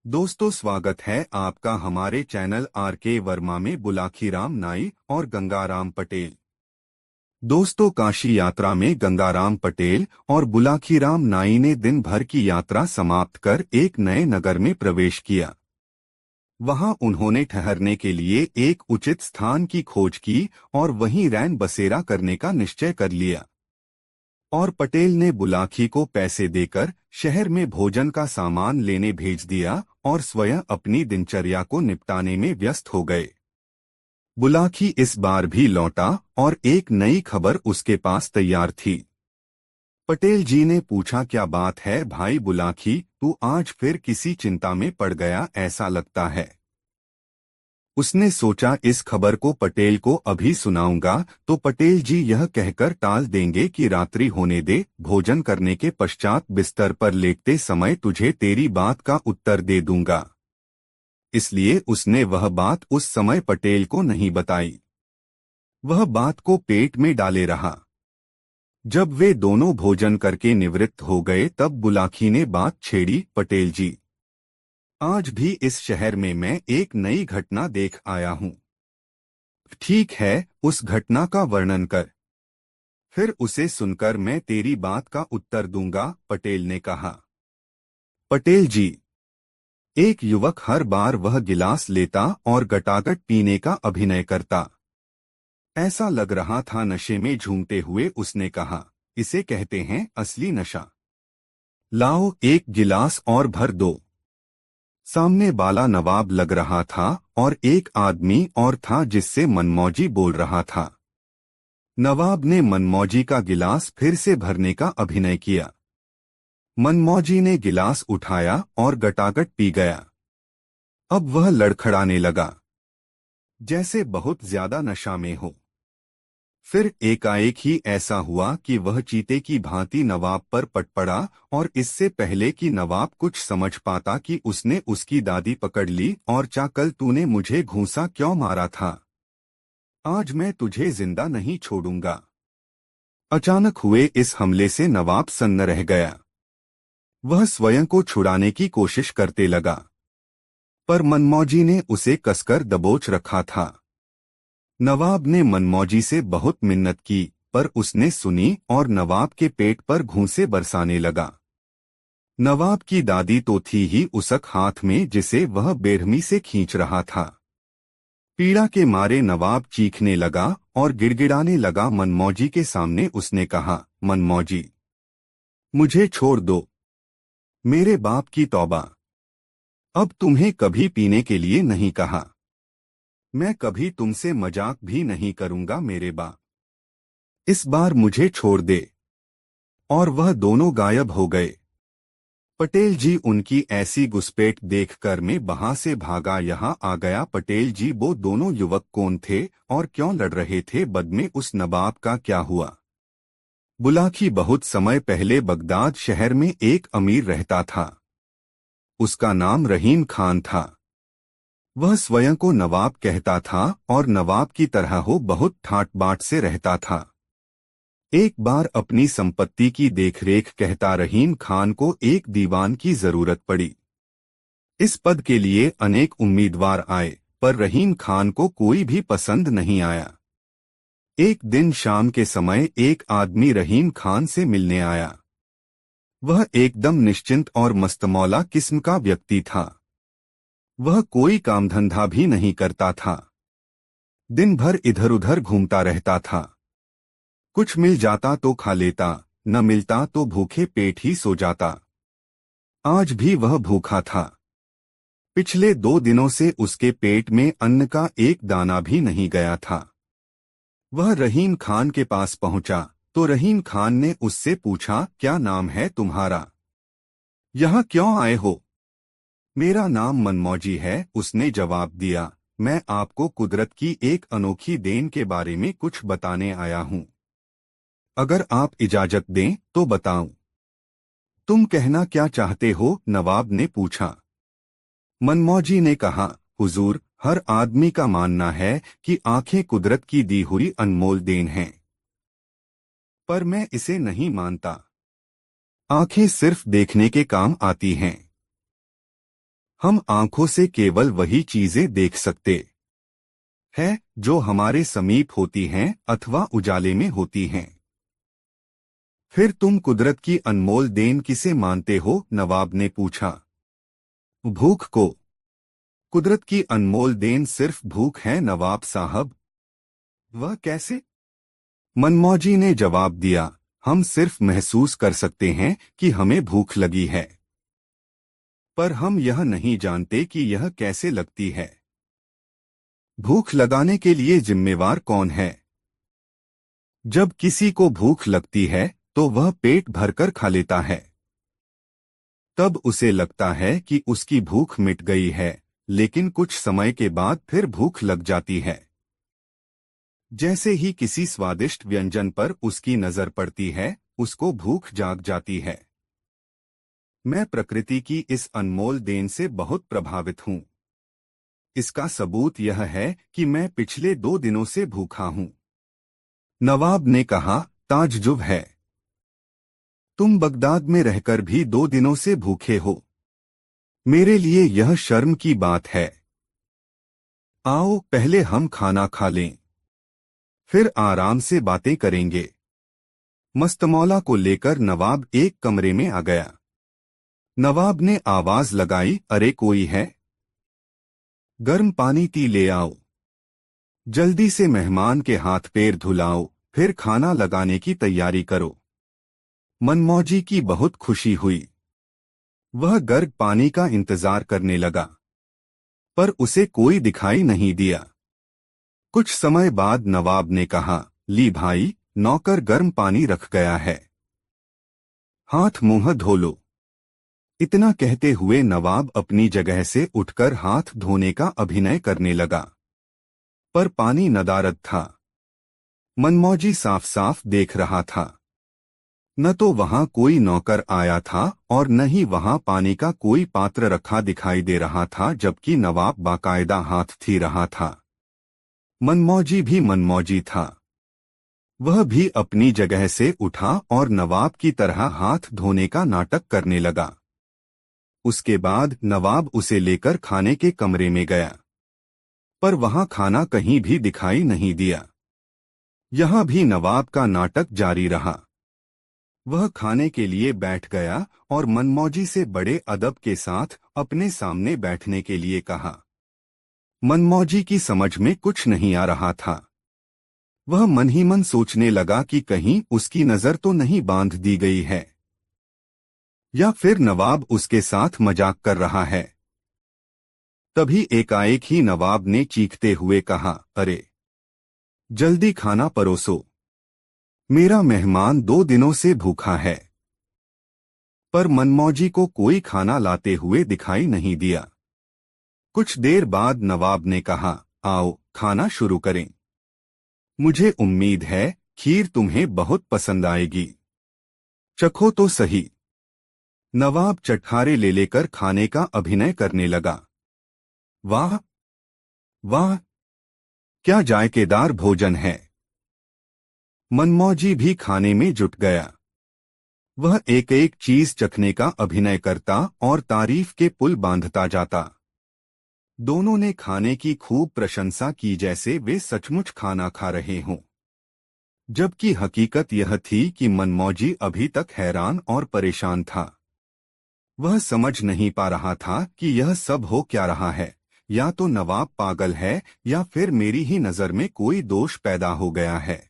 दोस्तों, स्वागत है आपका हमारे चैनल आर.के. वर्मा में बुलाखीराम नाई और गंगाराम पटेल। दोस्तों, काशी यात्रा में गंगाराम पटेल और बुलाखीराम नाई ने दिन भर की यात्रा समाप्त कर एक नए नगर में प्रवेश किया। वहां उन्होंने ठहरने के लिए एक उचित स्थान की खोज की और वहीं रैन बसेरा करने का निश्चय कर लिया। और पटेल ने बुलाखी को पैसे देकर शहर में भोजन का सामान लेने भेज दिया और स्वयं अपनी दिनचर्या को निपटाने में व्यस्त हो गए। बुलाखी इस बार भी लौटा और एक नई खबर उसके पास तैयार थी। पटेल जी ने पूछा, क्या बात है भाई बुलाखी, तू आज फिर किसी चिंता में पड़ गया ऐसा लगता है। उसने सोचा इस खबर को पटेल को अभी सुनाऊंगा तो पटेल जी यह कहकर टाल देंगे कि रात्रि होने दे, भोजन करने के पश्चात बिस्तर पर लेटते समय तुझे तेरी बात का उत्तर दे दूंगा। इसलिए उसने वह बात उस समय पटेल को नहीं बताई। वह बात को पेट में डाले रहा। जब वे दोनों भोजन करके निवृत्त हो गए तब बुलाखी ने बात छेड़ी, पटेल जी, आज भी इस शहर में मैं एक नई घटना देख आया हूँ। ठीक है, उस घटना का वर्णन कर, फिर उसे सुनकर मैं तेरी बात का उत्तर दूंगा, पटेल ने कहा। पटेल जी, एक युवक हर बार वह गिलास लेता और गटागट पीने का अभिनय करता। ऐसा लग रहा था नशे में झूमते हुए उसने कहा, इसे कहते हैं असली नशा। लाओ एक गिलास और भर दो। सामने बाला नवाब लग रहा था और एक आदमी और था जिससे मनमौजी बोल रहा था। नवाब ने मनमौजी का गिलास फिर से भरने का अभिनय किया। मनमौजी ने गिलास उठाया और गटागट पी गया। अब वह लड़खड़ाने लगा, जैसे बहुत ज्यादा नशा में हो। फिर एकाएक ही ऐसा हुआ कि वह चीते की भांति नवाब पर पट पड़ा और इससे पहले कि नवाब कुछ समझ पाता कि उसने उसकी दादी पकड़ ली और कल तूने मुझे घूंसा क्यों मारा था, आज मैं तुझे जिंदा नहीं छोड़ूंगा। अचानक हुए इस हमले से नवाब सन्न रह गया। वह स्वयं को छुड़ाने की कोशिश करते लगा, पर मनमौजी ने उसे कसकर दबोच रखा था। नवाब ने मनमौजी से बहुत मिन्नत की, पर उसने सुनी और नवाब के पेट पर घूंसे बरसाने लगा। नवाब की दादी तो थी ही उसक हाथ में जिसे वह बेरहमी से खींच रहा था। पीड़ा के मारे नवाब चीखने लगा और गिड़गिड़ाने लगा। मनमौजी के सामने उसने कहा, मनमौजी, मुझे छोड़ दो, मेरे बाप की तौबा, अब तुम्हें कभी पीने के लिए नहीं कहा। मैं कभी तुमसे मजाक भी नहीं करूंगा मेरे बाप, इस बार मुझे छोड़ दे। और वह दोनों गायब हो गए। पटेल जी उनकी ऐसी घुसपैठ देखकर मैं वहां से भागा यहाँ आ गया। पटेल जी, वो दोनों युवक कौन थे और क्यों लड़ रहे थे? बद में उस नवाब का क्या हुआ? बुलाखी बहुत समय पहले बगदाद शहर में एक अमीर रहता था। उसका नाम रहीम खान था। वह स्वयं को नवाब कहता था और नवाब की तरह हो बहुत ठाट बाट से रहता था। एक बार अपनी संपत्ति की देखरेख कहता रहीम खान को एक दीवान की जरूरत पड़ी। इस पद के लिए अनेक उम्मीदवार आए, पर रहीम खान को कोई भी पसंद नहीं आया। एक दिन शाम के समय एक आदमी रहीम खान से मिलने आया। वह एकदम निश्चिंत और मस्तमौला किस्म का व्यक्ति था। वह कोई काम धंधा भी नहीं करता था। दिन भर इधर उधर घूमता रहता था। कुछ मिल जाता तो खा लेता, न मिलता तो भूखे पेट ही सो जाता। आज भी वह भूखा था। पिछले 2 दिनों से उसके पेट में अन्न का एक दाना भी नहीं गया था। वह रहीम खान के पास पहुंचा तो रहीम खान ने उससे पूछा, क्या नाम है तुम्हारा? यहाँ क्यों आए हो? मेरा नाम मनमौजी है, उसने जवाब दिया। मैं आपको कुदरत की एक अनोखी देन के बारे में कुछ बताने आया हूँ। अगर आप इजाजत दें तो बताऊं। तुम कहना क्या चाहते हो? नवाब ने पूछा। मनमौजी ने कहा, हुजूर, हर आदमी का मानना है कि आंखें कुदरत की दी हुई अनमोल देन हैं, पर मैं इसे नहीं मानता। आंखें सिर्फ देखने के काम आती हैं। हम आंखों से केवल वही चीजें देख सकते हैं जो हमारे समीप होती हैं अथवा उजाले में होती हैं। फिर तुम कुदरत की अनमोल देन किसे मानते हो? नवाब ने पूछा। भूख को। कुदरत की अनमोल देन सिर्फ भूख है नवाब साहब। वह कैसे? मनमौजी ने जवाब दिया, हम सिर्फ महसूस कर सकते हैं कि हमें भूख लगी है, पर हम यह नहीं जानते कि यह कैसे लगती है। भूख लगाने के लिए जिम्मेवार कौन है? जब किसी को भूख लगती है तो वह पेट भरकर खा लेता है। तब उसे लगता है कि उसकी भूख मिट गई है, लेकिन कुछ समय के बाद फिर भूख लग जाती है। जैसे ही किसी स्वादिष्ट व्यंजन पर उसकी नजर पड़ती है, उसको भूख जाग जाती है। मैं प्रकृति की इस अनमोल देन से बहुत प्रभावित हूँ। इसका सबूत यह है कि मैं पिछले 2 दिनों से भूखा हूँ। नवाब ने कहा, ताज्जुब है। तुम बगदाद में रहकर भी 2 दिनों से भूखे हो। मेरे लिए यह शर्म की बात है। आओ पहले हम खाना खा लें, फिर आराम से बातें करेंगे। मस्तमौला को लेकर नवाब एक कमरे में आ गया। नवाब ने आवाज लगाई, अरे कोई है? गर्म पानी टी ले आओ। जल्दी से मेहमान के हाथ पैर धुलाओ, फिर खाना लगाने की तैयारी करो। मनमौजी की बहुत खुशी हुई। वह गर्म पानी का इंतजार करने लगा, पर उसे कोई दिखाई नहीं दिया। कुछ समय बाद नवाब ने कहा, ली भाई, नौकर गर्म पानी रख गया है, हाथ मुंह धो लो। इतना कहते हुए नवाब अपनी जगह से उठकर हाथ धोने का अभिनय करने लगा, पर पानी नदारद था। मनमौजी साफ साफ देख रहा था। न तो वहां कोई नौकर आया था और न ही वहां पानी का कोई पात्र रखा दिखाई दे रहा था, जबकि नवाब बाकायदा हाथ थी रहा था। मनमौजी भी मनमौजी था। वह भी अपनी जगह से उठा और नवाब की तरह हाथ धोने का नाटक करने लगा। उसके बाद नवाब उसे लेकर खाने के कमरे में गया, पर वहां खाना कहीं भी दिखाई नहीं दिया। यहां भी नवाब का नाटक जारी रहा। वह खाने के लिए बैठ गया और मनमौजी से बड़े अदब के साथ अपने सामने बैठने के लिए कहा। मनमौजी की समझ में कुछ नहीं आ रहा था। वह मन ही मन सोचने लगा कि कहीं उसकी नजर तो नहीं बांध दी गई है, या फिर नवाब उसके साथ मजाक कर रहा है। तभी एकाएक ही नवाब ने चीखते हुए कहा, अरे जल्दी खाना परोसो, मेरा मेहमान 2 दिनों से भूखा है। पर मनमौजी को कोई खाना लाते हुए दिखाई नहीं दिया। कुछ देर बाद नवाब ने कहा, आओ खाना शुरू करें। मुझे उम्मीद है खीर तुम्हें बहुत पसंद आएगी, चखो तो सही। नवाब चटखारे ले लेकर खाने का अभिनय करने लगा। वाह वाह, क्या जायकेदार भोजन है। मनमौजी भी खाने में जुट गया। वह एक एक चीज चखने का अभिनय करता और तारीफ के पुल बांधता जाता। दोनों ने खाने की खूब प्रशंसा की, जैसे वे सचमुच खाना खा रहे हों। जबकि हकीकत यह थी कि मनमौजी अभी तक हैरान और परेशान था। वह समझ नहीं पा रहा था कि यह सब हो क्या रहा है। या तो नवाब पागल है या फिर मेरी ही नजर में कोई दोष पैदा हो गया है।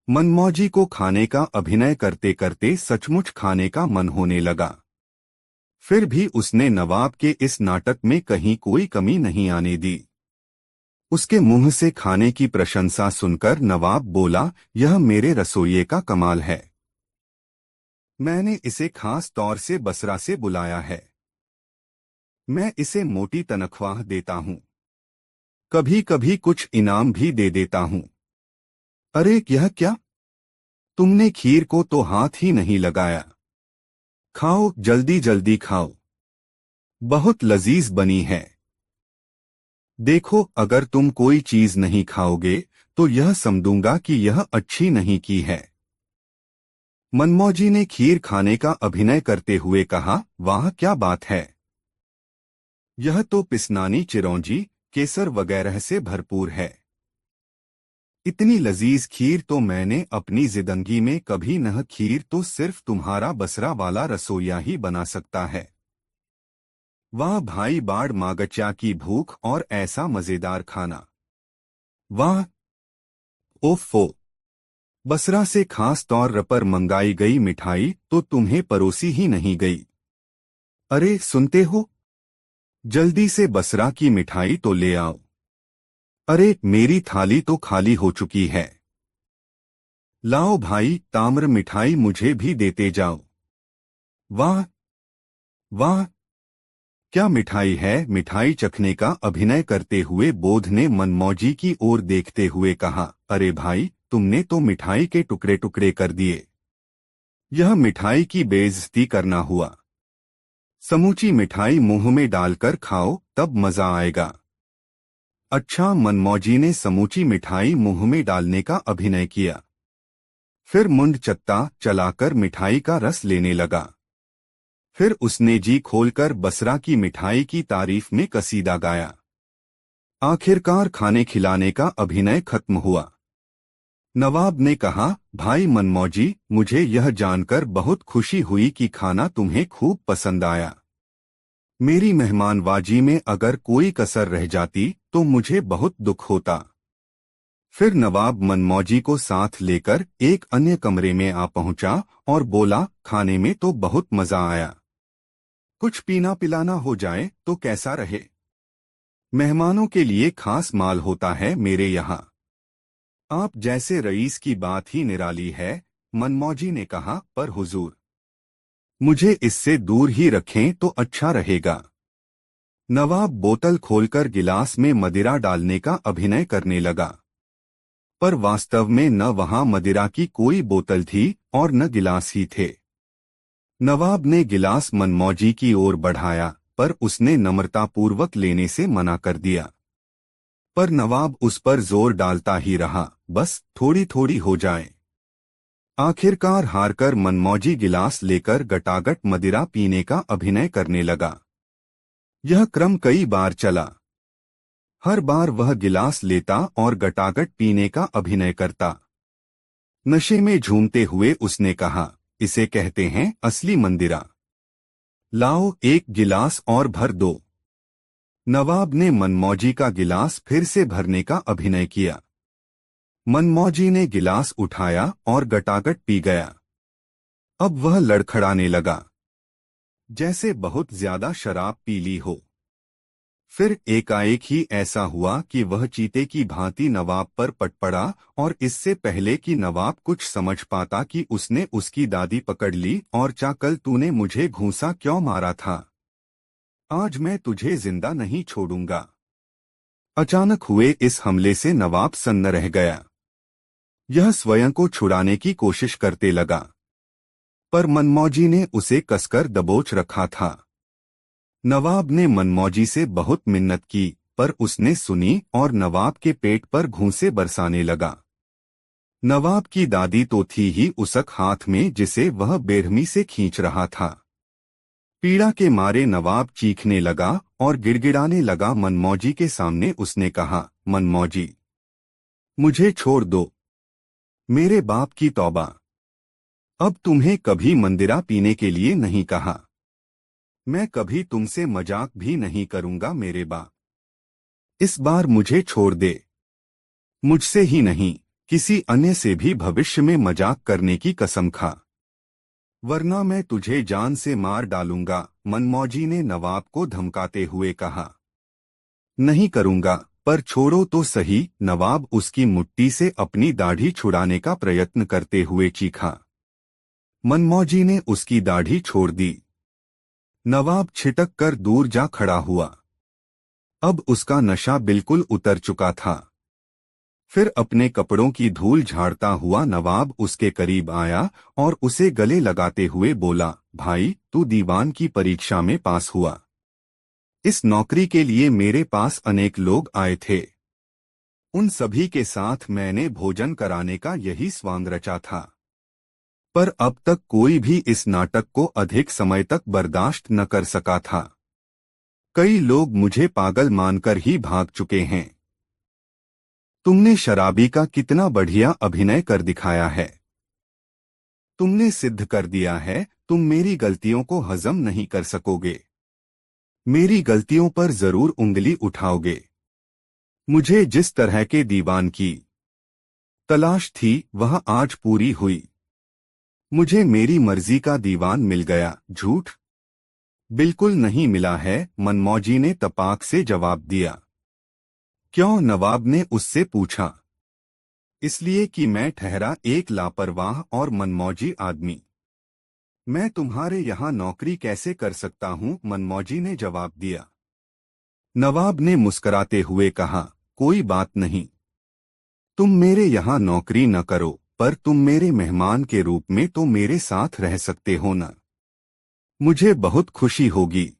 मनमौजी को खाने का अभिनय करते करते सचमुच खाने का मन होने लगा। फिर भी उसने नवाब के इस नाटक में कहीं कोई कमी नहीं आने दी। उसके मुंह से खाने की प्रशंसा सुनकर नवाब बोला, यह मेरे रसोइये का कमाल है। मैंने इसे खास तौर से बसरा से बुलाया है। मैं इसे मोटी तनख्वाह देता हूँ, कभी कभी कुछ इनाम भी दे देता हूँ। अरे यह क्या? तुमने खीर को तो हाथ ही नहीं लगाया। खाओ, जल्दी जल्दी खाओ, बहुत लजीज बनी है। देखो, अगर तुम कोई चीज नहीं खाओगे तो यह समझूंगा कि यह अच्छी नहीं की है। मनमौजी ने खीर खाने का अभिनय करते हुए कहा, वाह क्या बात है। यह तो पिसनानी चिरौंजी केसर वगैरह से भरपूर है। इतनी लजीज खीर तो मैंने अपनी जिंदगी में कभी न। खीर तो सिर्फ तुम्हारा बसरा वाला रसोइया ही बना सकता है। वाह भाई, बाड़ मागच्या की भूख और ऐसा मजेदार खाना। वाह, ओफो। बसरा से खास तौर पर मंगाई गई मिठाई तो तुम्हें परोसी ही नहीं गई। अरे सुनते हो, जल्दी से बसरा की मिठाई तो ले आओ। अरे मेरी थाली तो खाली हो चुकी है। लाओ भाई, ताम्र मिठाई मुझे भी देते जाओ। वाह वाह, क्या मिठाई है। मिठाई चखने का अभिनय करते हुए बोध ने मनमौजी की ओर देखते हुए कहा, अरे भाई, तुमने तो मिठाई के टुकड़े टुकड़े कर दिए। यह मिठाई की बेइज्जती करना हुआ। समूची मिठाई मुंह में डालकर खाओ, तब मजा आएगा। अच्छा, मनमौजी ने समूची मिठाई मुंह में डालने का अभिनय किया। फिर मुंड चत्ता चलाकर मिठाई का रस लेने लगा। फिर उसने जी खोलकर बसरा की मिठाई की तारीफ में कसीदा गाया। आखिरकार खाने खिलाने का अभिनय खत्म हुआ। नवाब ने कहा, भाई मनमौजी, मुझे यह जानकर बहुत खुशी हुई कि खाना तुम्हें खूब पसंद आया। मेरी मेहमानवाजी में अगर कोई कसर रह जाती तो मुझे बहुत दुख होता। फिर नवाब मनमौजी को साथ लेकर एक अन्य कमरे में आ पहुंचा और बोला, खाने में तो बहुत मजा आया। कुछ पीना पिलाना हो जाए तो कैसा रहे। मेहमानों के लिए खास माल होता है मेरे यहाँ। आप जैसे रईस की बात ही निराली है, मनमौजी ने कहा, पर हुजूर, मुझे इससे दूर ही रखें तो अच्छा रहेगा। नवाब बोतल खोलकर गिलास में मदिरा डालने का अभिनय करने लगा, पर वास्तव में न वहां मदिरा की कोई बोतल थी और न गिलास ही थे। नवाब ने गिलास मनमौजी की ओर बढ़ाया, पर उसने नम्रतापूर्वक लेने से मना कर दिया। पर नवाब उस पर जोर डालता ही रहा, बस थोड़ी थोड़ी हो जाए। आखिरकार हारकर मनमौजी गिलास लेकर गटागट मदिरा पीने का अभिनय करने लगा। यह क्रम कई बार चला। हर बार वह गिलास लेता और गटागट पीने का अभिनय करता। नशे में झूमते हुए उसने कहा, इसे कहते हैं असली मंदिरा। लाओ, एक गिलास और भर दो। नवाब ने मनमौजी का गिलास फिर से भरने का अभिनय किया। मनमौजी ने गिलास उठाया और गटागट पी गया। अब वह लड़खड़ाने लगा, जैसे बहुत ज्यादा शराब पी ली हो। फिर एकाएक ही ऐसा हुआ कि वह चीते की भांति नवाब पर पट पड़ा और इससे पहले कि नवाब कुछ समझ पाता कि उसने उसकी दादी पकड़ ली और कल तूने मुझे घूंसा क्यों मारा था, आज मैं तुझे जिंदा नहीं छोड़ूंगा। अचानक हुए इस हमले से नवाब सन्न रह गया। यह स्वयं को छुड़ाने की कोशिश करते लगा, पर मनमौजी ने उसे कसकर दबोच रखा था। नवाब ने मनमौजी से बहुत मिन्नत की, पर उसने सुनी और नवाब के पेट पर घूंसे बरसाने लगा। नवाब की दादी तो थी ही उसक हाथ में जिसे वह बेरहमी से खींच रहा था। पीड़ा के मारे नवाब चीखने लगा और गिड़गिड़ाने लगा। मनमौजी के सामने उसने कहा, मनमौजी, मुझे छोड़ दो, मेरे बाप की तौबा। अब तुम्हें कभी मंदिरा पीने के लिए नहीं कहा। मैं कभी तुमसे मजाक भी नहीं करूंगा मेरे बाप। इस बार मुझे छोड़ दे। मुझसे ही नहीं, किसी अन्य से भी भविष्य में मजाक करने की कसम खा, वरना मैं तुझे जान से मार डालूंगा। मनमौजी ने नवाब को धमकाते हुए कहा, नहीं करूंगा, पर छोड़ो तो सही। नवाब उसकी मुट्ठी से अपनी दाढ़ी छुड़ाने का प्रयत्न करते हुए चीखा। मनमौजी ने उसकी दाढ़ी छोड़ दी। नवाब छिटक कर दूर जा खड़ा हुआ। अब उसका नशा बिल्कुल उतर चुका था। फिर अपने कपड़ों की धूल झाड़ता हुआ नवाब उसके करीब आया और उसे गले लगाते हुए बोला, भाई, तू दीवान की परीक्षा में पास हुआ। इस नौकरी के लिए मेरे पास अनेक लोग आए थे। उन सभी के साथ मैंने भोजन कराने का यही स्वांग रचा था, पर अब तक कोई भी इस नाटक को अधिक समय तक बर्दाश्त न कर सका था। कई लोग मुझे पागल मानकर ही भाग चुके हैं। तुमने शराबी का कितना बढ़िया अभिनय कर दिखाया है। तुमने सिद्ध कर दिया है तुम मेरी गलतियों को हजम नहीं कर सकोगे। मेरी गलतियों पर जरूर उंगली उठाओगे। मुझे जिस तरह के दीवान की तलाश थी वह आज पूरी हुई। मुझे मेरी मर्जी का दीवान मिल गया। झूठ बिल्कुल नहीं मिला है, मनमौजी ने तपाक से जवाब दिया। क्यों? नवाब ने उससे पूछा। इसलिए कि मैं ठहरा एक लापरवाह और मनमौजी आदमी। मैं तुम्हारे यहाँ नौकरी कैसे कर सकता हूँ? मनमौजी ने जवाब दिया। नवाब ने मुस्कुराते हुए कहा, कोई बात नहीं, तुम मेरे यहाँ नौकरी न करो, पर तुम मेरे मेहमान के रूप में तो मेरे साथ रह सकते हो न। मुझे बहुत खुशी होगी।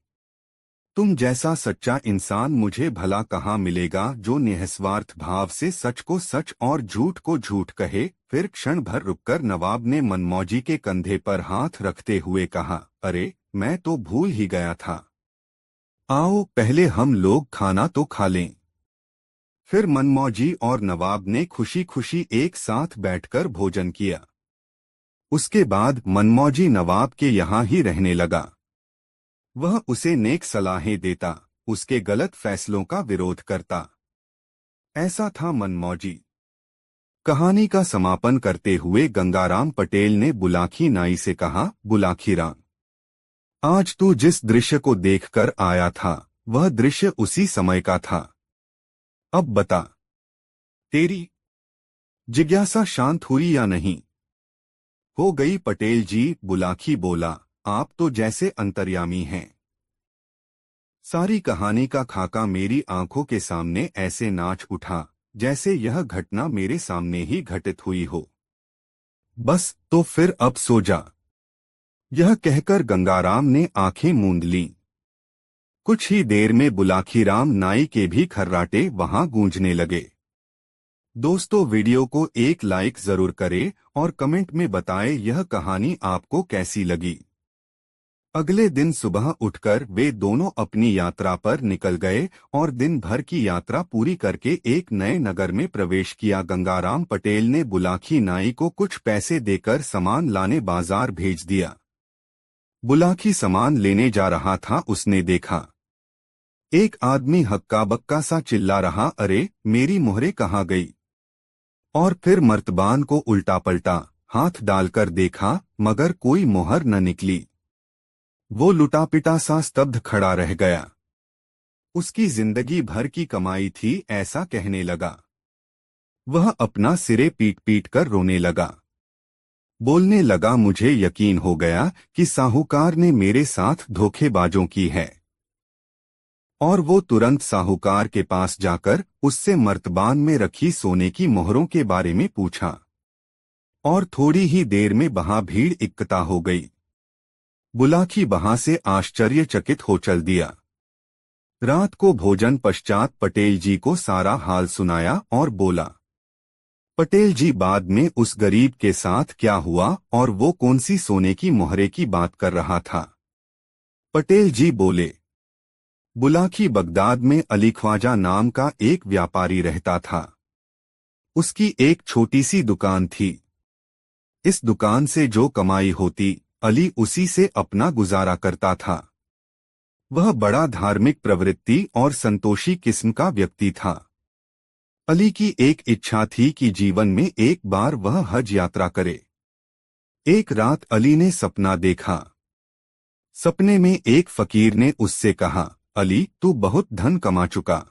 तुम जैसा सच्चा इंसान मुझे भला कहाँ मिलेगा जो निस्वार्थ भाव से सच को सच और झूठ को झूठ कहे। फिर क्षण भर रुककर नवाब ने मनमौजी के कंधे पर हाथ रखते हुए कहा, अरे मैं तो भूल ही गया था। आओ पहले हम लोग खाना तो खा लें। फिर मनमौजी और नवाब ने खुशी खुशी एक साथ बैठकर भोजन किया। उसके बाद मनमौजी नवाब के यहाँ ही रहने लगा। वह उसे नेक सलाहें देता, उसके गलत फैसलों का विरोध करता। ऐसा था मनमौजी। कहानी का समापन करते हुए गंगाराम पटेल ने बुलाकी नाई से कहा, बुलाकी राम, आज तू जिस दृश्य को देखकर आया था वह दृश्य उसी समय का था। अब बता, तेरी जिज्ञासा शांत हुई या नहीं? हो गई पटेल जी, बुलाकी बोला, आप तो जैसे अंतर्यामी हैं। सारी कहानी का खाका मेरी आंखों के सामने ऐसे नाच उठा जैसे यह घटना मेरे सामने ही घटित हुई हो। बस तो फिर अब सो जा। यह कहकर गंगाराम ने आंखें मूंद लीं। कुछ ही देर में बुलाखीराम नाई के भी खर्राटे वहां गूंजने लगे। दोस्तों, वीडियो को एक लाइक जरूर करें और कमेंट में बताएं यह कहानी आपको कैसी लगी। अगले दिन सुबह उठकर वे दोनों अपनी यात्रा पर निकल गए और दिन भर की यात्रा पूरी करके एक नए नगर में प्रवेश किया। गंगाराम पटेल ने बुलाकी नाई को कुछ पैसे देकर सामान लाने बाजार भेज दिया। बुलाकी सामान लेने जा रहा था, उसने देखा एक आदमी हक्का बक्का सा चिल्ला रहा, अरे मेरी मोहरे कहाँ गई? और फिर मर्तबान को उल्टा पलटा हाथ डालकर देखा मगर कोई मोहर न निकली। वो लुटा पिटा सा स्तब्ध खड़ा रह गया। उसकी जिंदगी भर की कमाई थी ऐसा कहने लगा। वह अपना सिरे पीट पीट कर रोने लगा। बोलने लगा, मुझे यकीन हो गया कि साहूकार ने मेरे साथ धोखेबाजों की है। और वो तुरंत साहूकार के पास जाकर उससे मर्तबान में रखी सोने की मोहरों के बारे में पूछा। और थोड़ी ही देर में वहां भीड़ इकट्ठा हो गई। बुलाकी वहां से आश्चर्यचकित हो चल दिया। रात को भोजन पश्चात पटेल जी को सारा हाल सुनाया और बोला, पटेल जी, बाद में उस गरीब के साथ क्या हुआ और वो कौन सी सोने की मोहरे की बात कर रहा था? पटेल जी बोले, बुलाकी बगदाद में अली ख्वाजा नाम का एक व्यापारी रहता था। उसकी एक छोटी सी दुकान थी। इस दुकान से जो कमाई होती अली उसी से अपना गुजारा करता था। वह बड़ा धार्मिक प्रवृत्ति और संतोषी किस्म का व्यक्ति था। अली की एक इच्छा थी कि जीवन में एक बार वह हज यात्रा करे। एक रात अली ने सपना देखा। सपने में एक फकीर ने उससे कहा, अली, तू बहुत धन कमा चुका,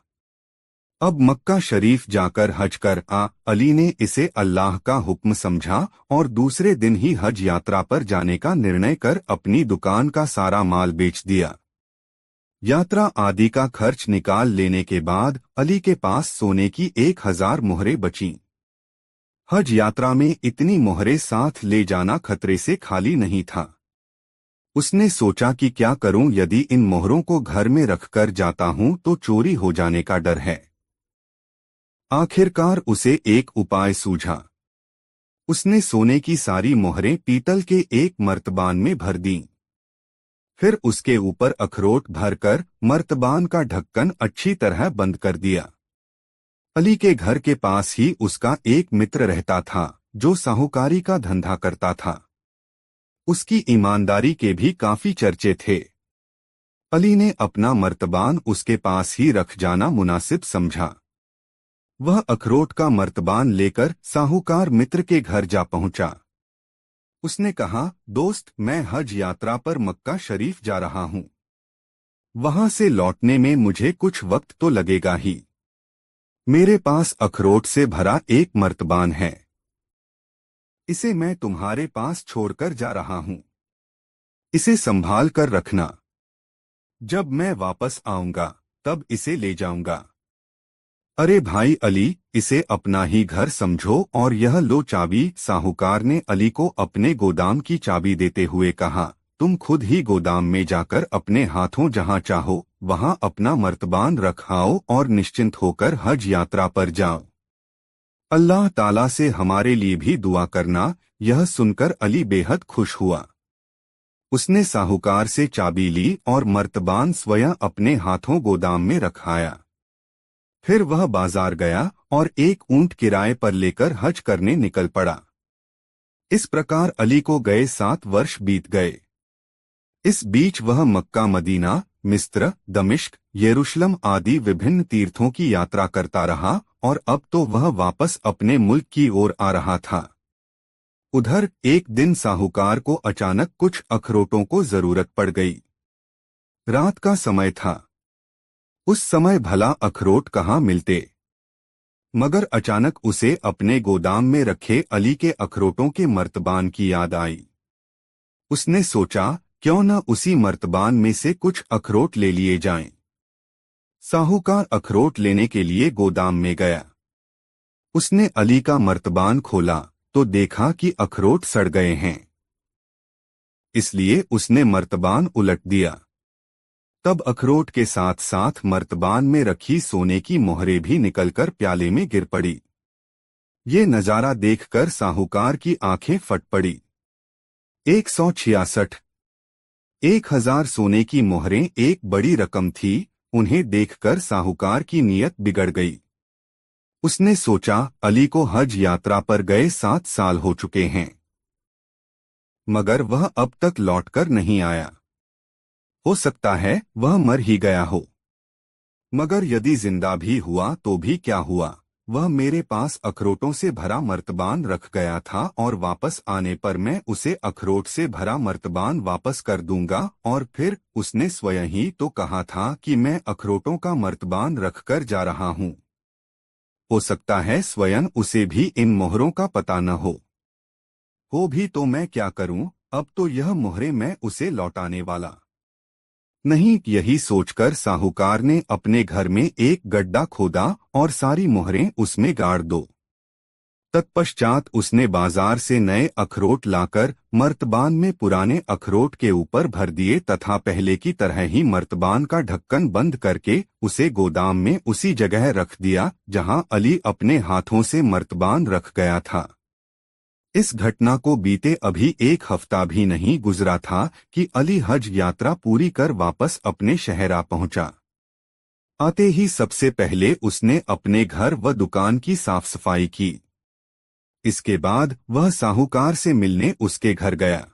अब मक्का शरीफ जाकर हज कर आ। अली ने इसे अल्लाह का हुक्म समझा और दूसरे दिन ही हज यात्रा पर जाने का निर्णय कर अपनी दुकान का सारा माल बेच दिया। यात्रा आदि का खर्च निकाल लेने के बाद अली के पास सोने की 1000 मोहरें बचीं। हज यात्रा में इतनी मोहरें साथ ले जाना खतरे से खाली नहीं था। उसने सोचा कि क्या करूं, यदि इन मोहरों को घर में रखकर जाता हूं तो चोरी हो जाने का डर है। आखिरकार उसे एक उपाय सूझा। उसने सोने की सारी मोहरें पीतल के एक मर्तबान में भर दीं। फिर उसके ऊपर अखरोट भरकर मर्तबान का ढक्कन अच्छी तरह बंद कर दिया। अली के घर के पास ही उसका एक मित्र रहता था जो साहूकारी का धंधा करता था। उसकी ईमानदारी के भी काफी चर्चे थे। अली ने अपना मर्तबान उसके पास ही रख जाना मुनासिब समझा। वह अखरोट का मर्तबान लेकर साहूकार मित्र के घर जा पहुंचा। उसने कहा, दोस्त, मैं हज यात्रा पर मक्का शरीफ जा रहा हूं। वहां से लौटने में मुझे कुछ वक्त तो लगेगा ही। मेरे पास अखरोट से भरा एक मर्तबान है। इसे मैं तुम्हारे पास छोड़कर जा रहा हूं। इसे संभाल कर रखना। जब मैं वापस आऊंगा तब इसे ले जाऊंगा। अरे भाई अली, इसे अपना ही घर समझो और यह लो चाबी। साहूकार ने अली को अपने गोदाम की चाबी देते हुए कहा, तुम खुद ही गोदाम में जाकर अपने हाथों जहां चाहो वहां अपना मर्तबान रख आओ और निश्चिंत होकर हज यात्रा पर जाओ। अल्लाह ताला से हमारे लिए भी दुआ करना। यह सुनकर अली बेहद खुश हुआ। उसने साहूकार से चाबी ली और मर्तबान स्वयं अपने हाथों गोदाम में रखाया। फिर वह बाजार गया और एक ऊंट किराए पर लेकर हज करने निकल पड़ा। इस प्रकार अली को गए 7 वर्ष बीत गए। इस बीच वह मक्का, मदीना, मिस्र, दमिश्क, यरूशलेम आदि विभिन्न तीर्थों की यात्रा करता रहा और अब तो वह वापस अपने मुल्क की ओर आ रहा था। उधर एक दिन साहूकार को अचानक कुछ अखरोटों को जरूरत पड़ गई। रात का समय था। उस समय भला अखरोट कहाँ मिलते। मगर अचानक उसे अपने गोदाम में रखे अली के अखरोटों के मर्तबान की याद आई। उसने सोचा, क्यों न उसी मर्तबान में से कुछ अखरोट ले लिए जाएं। साहूकार अखरोट लेने के लिए गोदाम में गया। उसने अली का मर्तबान खोला तो देखा कि अखरोट सड़ गए हैं। इसलिए उसने मर्तबान उलट दिया। तब अखरोट के साथ साथ मर्तबान में रखी सोने की मोहरें भी निकलकर प्याले में गिर पड़ी। ये नजारा देखकर साहूकार की आंखें फट पड़ी। 166 1000 सोने की मोहरें एक बड़ी रकम थी। उन्हें देखकर साहूकार की नीयत बिगड़ गई। उसने सोचा, अली को हज यात्रा पर गए 7 साल हो चुके हैं, मगर वह अब तक लौटकर नहीं आया। हो सकता है वह मर ही गया हो। मगर यदि जिंदा भी हुआ तो भी क्या हुआ, वह मेरे पास अखरोटों से भरा मर्तबान रख गया था और वापस आने पर मैं उसे अखरोट से भरा मर्तबान वापस कर दूंगा। और फिर उसने स्वयं ही तो कहा था कि मैं अखरोटों का मर्तबान रखकर जा रहा हूं। हो सकता है स्वयं उसे भी इन मोहरों का पता न हो भी तो मैं क्या करूं। अब तो यह मोहरें मैं उसे लौटाने वाला नहीं। यही सोचकर साहूकार ने अपने घर में एक गड्ढा खोदा और सारी मोहरें उसमें गाड़ दो। तत्पश्चात उसने बाजार से नए अखरोट लाकर मर्तबान में पुराने अखरोट के ऊपर भर दिए तथा पहले की तरह ही मर्तबान का ढक्कन बंद करके उसे गोदाम में उसी जगह रख दिया जहां अली अपने हाथों से मर्तबान रख गया था। इस घटना को बीते अभी 1 हफ्ता भी नहीं गुजरा था कि अली हज यात्रा पूरी कर वापस अपने शहर आ पहुंचा। आते ही सबसे पहले उसने अपने घर व दुकान की साफ सफाई की। इसके बाद वह साहूकार से मिलने उसके घर गया।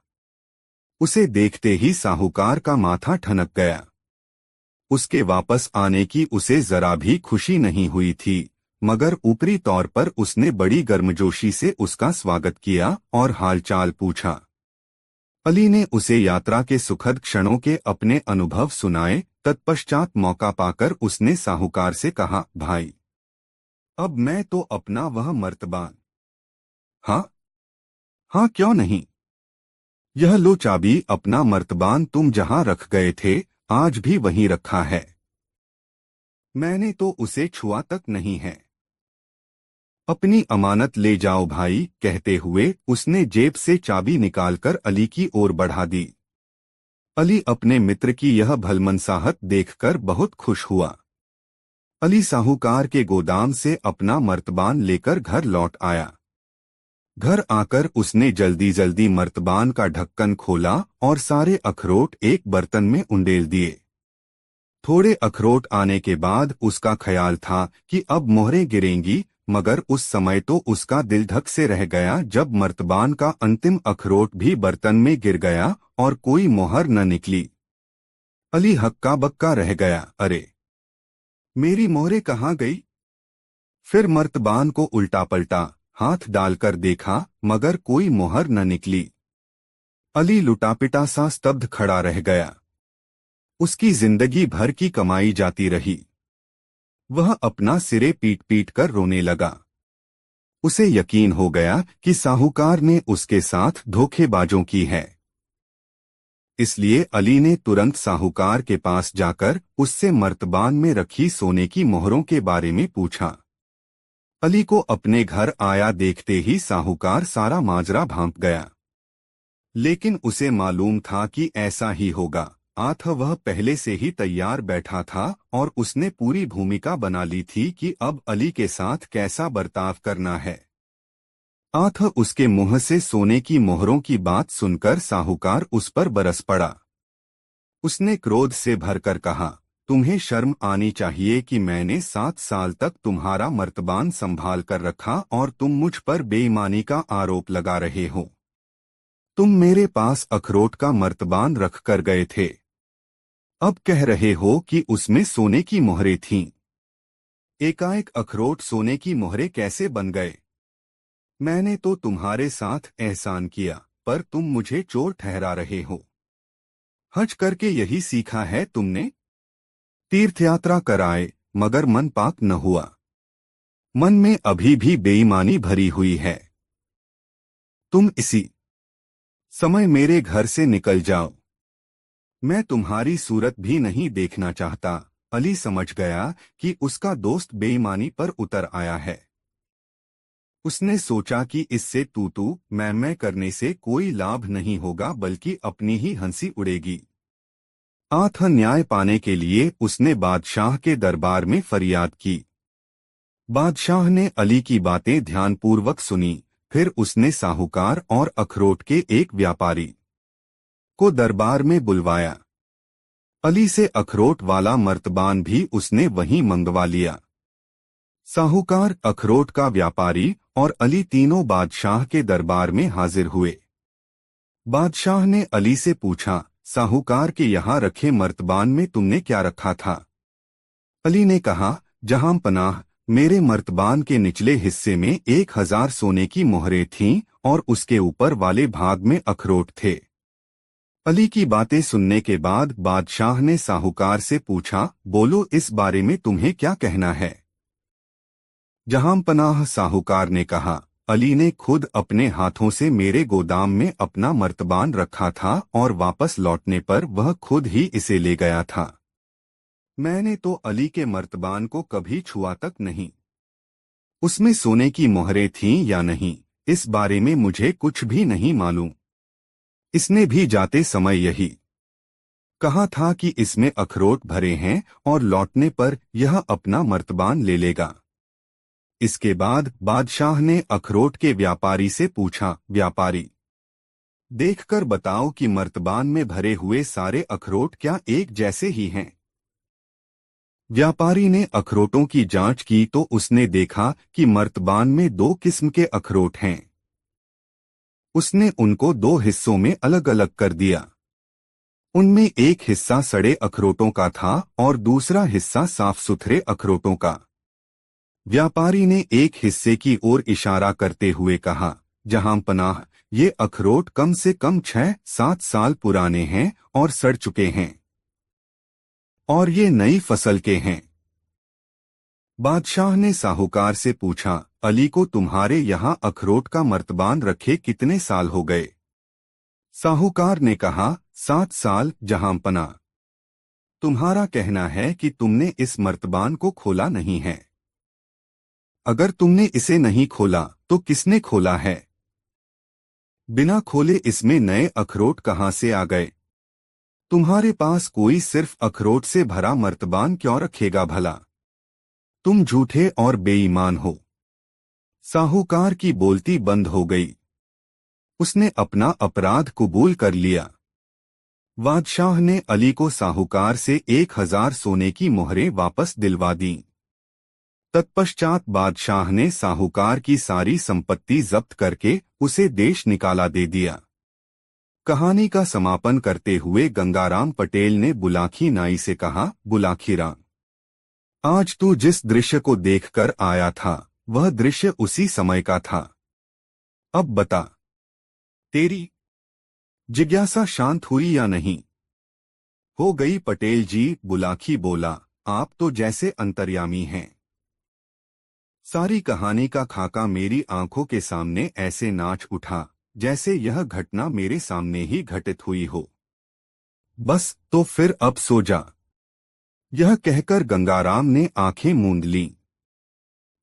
उसे देखते ही साहूकार का माथा ठनक गया। उसके वापस आने की उसे जरा भी खुशी नहीं हुई थी, मगर ऊपरी तौर पर उसने बड़ी गर्मजोशी से उसका स्वागत किया और हालचाल पूछा। अली ने उसे यात्रा के सुखद क्षणों के अपने अनुभव सुनाए। तत्पश्चात मौका पाकर उसने साहूकार से कहा, भाई, अब मैं तो अपना वह मर्तबान। हाँ हाँ, क्यों नहीं। यह लो चाबी। अपना मर्तबान तुम जहां रख गए थे आज भी वहीं रखा है। मैंने तो उसे छुआ तक नहीं है। अपनी अमानत ले जाओ भाई। कहते हुए उसने जेब से चाबी निकालकर अली की ओर बढ़ा दी। अली अपने मित्र की यह भलमनसाहत देखकर बहुत खुश हुआ। अली साहूकार के गोदाम से अपना मर्तबान लेकर घर लौट आया। घर आकर उसने जल्दी जल्दी मर्तबान का ढक्कन खोला और सारे अखरोट एक बर्तन में उंडेल दिए। थोड़े अखरोट आने के बाद उसका ख्याल था कि अब मोहरें गिरेंगी, मगर उस समय तो उसका दिल धक से रह गया जब मर्तबान का अंतिम अखरोट भी बर्तन में गिर गया और कोई मोहर न निकली। अली हक्का बक्का रह गया, अरे मेरी मोहरें कहाँ गई? फिर मर्तबान को उल्टा पलटा हाथ डालकर देखा, मगर कोई मोहर न निकली। अली लुटापिटा सा स्तब्ध खड़ा रह गया। उसकी जिंदगी भर की कमाई जाती रही। वह अपना सिरे पीट पीट कर रोने लगा। उसे यकीन हो गया कि साहूकार ने उसके साथ धोखेबाजों की है। इसलिए अली ने तुरंत साहूकार के पास जाकर उससे मर्तबान में रखी सोने की मोहरों के बारे में पूछा। अली को अपने घर आया देखते ही साहूकार सारा माजरा भांप गया। लेकिन उसे मालूम था कि ऐसा ही होगा। आथ वह पहले से ही तैयार बैठा था और उसने पूरी भूमिका बना ली थी कि अब अली के साथ कैसा बर्ताव करना है। आथ उसके मुंह से सोने की मोहरों की बात सुनकर साहूकार उस पर बरस पड़ा। उसने क्रोध से भरकर कहा, तुम्हें शर्म आनी चाहिए कि मैंने 7 साल तक तुम्हारा मर्तबान संभाल कर रखा और तुम मुझ पर बेईमानी का आरोप लगा रहे हो। तुम मेरे पास अखरोट का मर्तबान रख कर गए थे, अब कह रहे हो कि उसमें सोने की मोहरें थीं। एकाएक अखरोट सोने की मोहरें कैसे बन गए? मैंने तो तुम्हारे साथ एहसान किया, पर तुम मुझे चोर ठहरा रहे हो। हज करके यही सीखा है तुमने? तीर्थयात्रा कराए, मगर मन पाक न हुआ। मन में अभी भी बेईमानी भरी हुई है। तुम इसी समय मेरे घर से निकल जाओ। मैं तुम्हारी सूरत भी नहीं देखना चाहता। अली समझ गया कि उसका दोस्त बेईमानी पर उतर आया है। उसने सोचा कि इससे तू मैं करने से कोई लाभ नहीं होगा, बल्कि अपनी ही हंसी उड़ेगी। आथ न्याय पाने के लिए उसने बादशाह के दरबार में फरियाद की। बादशाह ने अली की बातें ध्यानपूर्वक सुनी। फिर उसने साहूकार और अखरोट के एक व्यापारी को दरबार में बुलवाया। अली से अखरोट वाला मर्तबान भी उसने वहीं मंगवा लिया। साहूकार, अखरोट का व्यापारी और अली तीनों बादशाह के दरबार में हाजिर हुए। बादशाह ने अली से पूछा, साहूकार के यहाँ रखे मर्तबान में तुमने क्या रखा था? अली ने कहा, जहां पनाह, मेरे मर्तबान के निचले हिस्से में 1000 सोने की मोहरें थीं और उसके ऊपर वाले भाग में अखरोट थे। अली की बातें सुनने के बाद बादशाह ने साहूकार से पूछा, बोलो इस बारे में तुम्हें क्या कहना है? जहां पनाह, साहूकार ने कहा, अली ने खुद अपने हाथों से मेरे गोदाम में अपना मर्तबान रखा था और वापस लौटने पर वह खुद ही इसे ले गया था। मैंने तो अली के मर्तबान को कभी छुआ तक नहीं। उसमें सोने की मोहरें थीं या नहीं, इस बारे में मुझे कुछ भी नहीं मालूम। इसने भी जाते समय यही कहा था कि इसमें अखरोट भरे हैं और लौटने पर यह अपना मर्तबान ले लेगा। इसके बाद बादशाह ने अखरोट के व्यापारी से पूछा, व्यापारी, देखकर बताओ कि मर्तबान में भरे हुए सारे अखरोट क्या एक जैसे ही हैं? व्यापारी ने अखरोटों की जांच की तो उसने देखा कि मर्तबान में 2 किस्म के अखरोट हैं। उसने उनको 2 हिस्सों में अलग अलग कर दिया। उनमें एक हिस्सा सड़े अखरोटों का था और दूसरा हिस्सा साफ सुथरे अखरोटों का। व्यापारी ने एक हिस्से की ओर इशारा करते हुए कहा, जहां पनाह, ये अखरोट कम से कम 6-7 साल पुराने हैं और सड़ चुके हैं, और ये नई फसल के हैं। बादशाह ने साहूकार से पूछा, अली को तुम्हारे यहाँ अखरोट का मर्तबान रखे कितने साल हो गए? साहूकार ने कहा, 7 साल जहां पनाह। तुम्हारा कहना है कि तुमने इस मर्तबान को खोला नहीं है। अगर तुमने इसे नहीं खोला तो किसने खोला है? बिना खोले इसमें नए अखरोट कहां से आ गए? तुम्हारे पास कोई सिर्फ अखरोट से भरा मर्तबान क्यों रखेगा भला? तुम झूठे और बेईमान हो। साहूकार की बोलती बंद हो गई। उसने अपना अपराध कबूल कर लिया। बादशाह ने अली को साहूकार से 1000 सोने की मोहरें वापस दिलवा दीं। तत्पश्चात बादशाह ने साहूकार की सारी संपत्ति जब्त करके उसे देश निकाला दे दिया। कहानी का समापन करते हुए गंगाराम पटेल ने बुलाकी नाई से कहा, बुलाकी राम, आज तू जिस दृश्य को देखकर आया था वह दृश्य उसी समय का था। अब बता, तेरी जिज्ञासा शांत हुई या नहीं? हो गई पटेल जी, बुलाकी बोला, आप तो जैसे अंतर्यामी हैं। सारी कहानी का खाका मेरी आंखों के सामने ऐसे नाच उठा जैसे यह घटना मेरे सामने ही घटित हुई हो। बस तो फिर अब सो जा। यह कहकर गंगाराम ने आंखें मूंद लीं।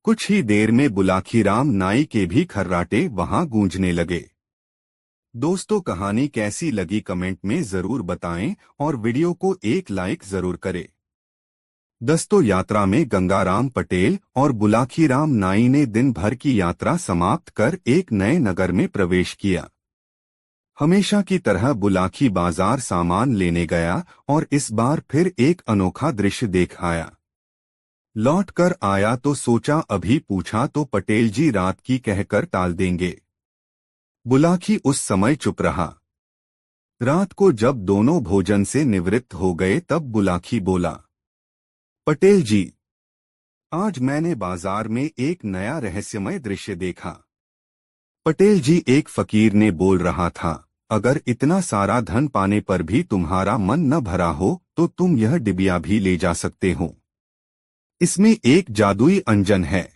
कुछ ही देर में बुलाखीराम नाई के भी खर्राटे वहां गूंजने लगे। दोस्तों, कहानी कैसी लगी कमेंट में जरूर बताएं और वीडियो को एक लाइक जरूर करें। दस्तों, यात्रा में गंगाराम पटेल और बुलाखीराम नाई ने दिन भर की यात्रा समाप्त कर एक नए नगर में प्रवेश किया। हमेशा की तरह बुलाखी बाजार सामान लेने गया और इस बार फिर एक अनोखा दृश्य देख आया। लौट कर आया तो सोचा अभी पूछा तो पटेल जी रात की कहकर टाल देंगे। बुलाखी उस समय चुप रहा। रात को जब दोनों भोजन से निवृत्त हो गए तब बुलाखी बोला, पटेल जी, आज मैंने बाजार में एक नया रहस्यमय दृश्य देखा। पटेल जी, एक फकीर ने बोल रहा था, अगर इतना सारा धन पाने पर भी तुम्हारा मन न भरा हो तो तुम यह डिबिया भी ले जा सकते हो। इसमें एक जादुई अंजन है।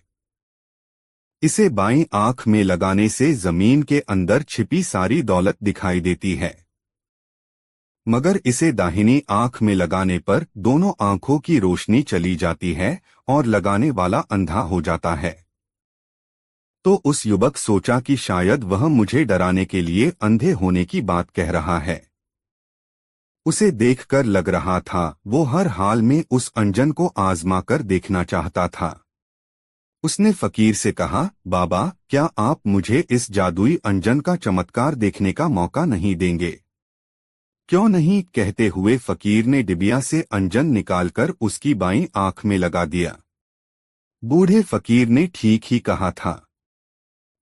इसे बाईं आंख में लगाने से जमीन के अंदर छिपी सारी दौलत दिखाई देती है, मगर इसे दाहिनी आंख में लगाने पर दोनों आंखों की रोशनी चली जाती है और लगाने वाला अंधा हो जाता है। तो उस युवक सोचा कि शायद वह मुझे डराने के लिए अंधे होने की बात कह रहा है। उसे देखकर लग रहा था वो हर हाल में उस अंजन को आजमा कर देखना चाहता था। उसने फकीर से कहा, बाबा, क्या आप मुझे इस जादुई अंजन का चमत्कार देखने का मौका नहीं देंगे? क्यों नहीं, कहते हुए फकीर ने डिबिया से अंजन निकालकर उसकी बाईं आंख में लगा दिया। बूढ़े फकीर ने ठीक ही कहा था।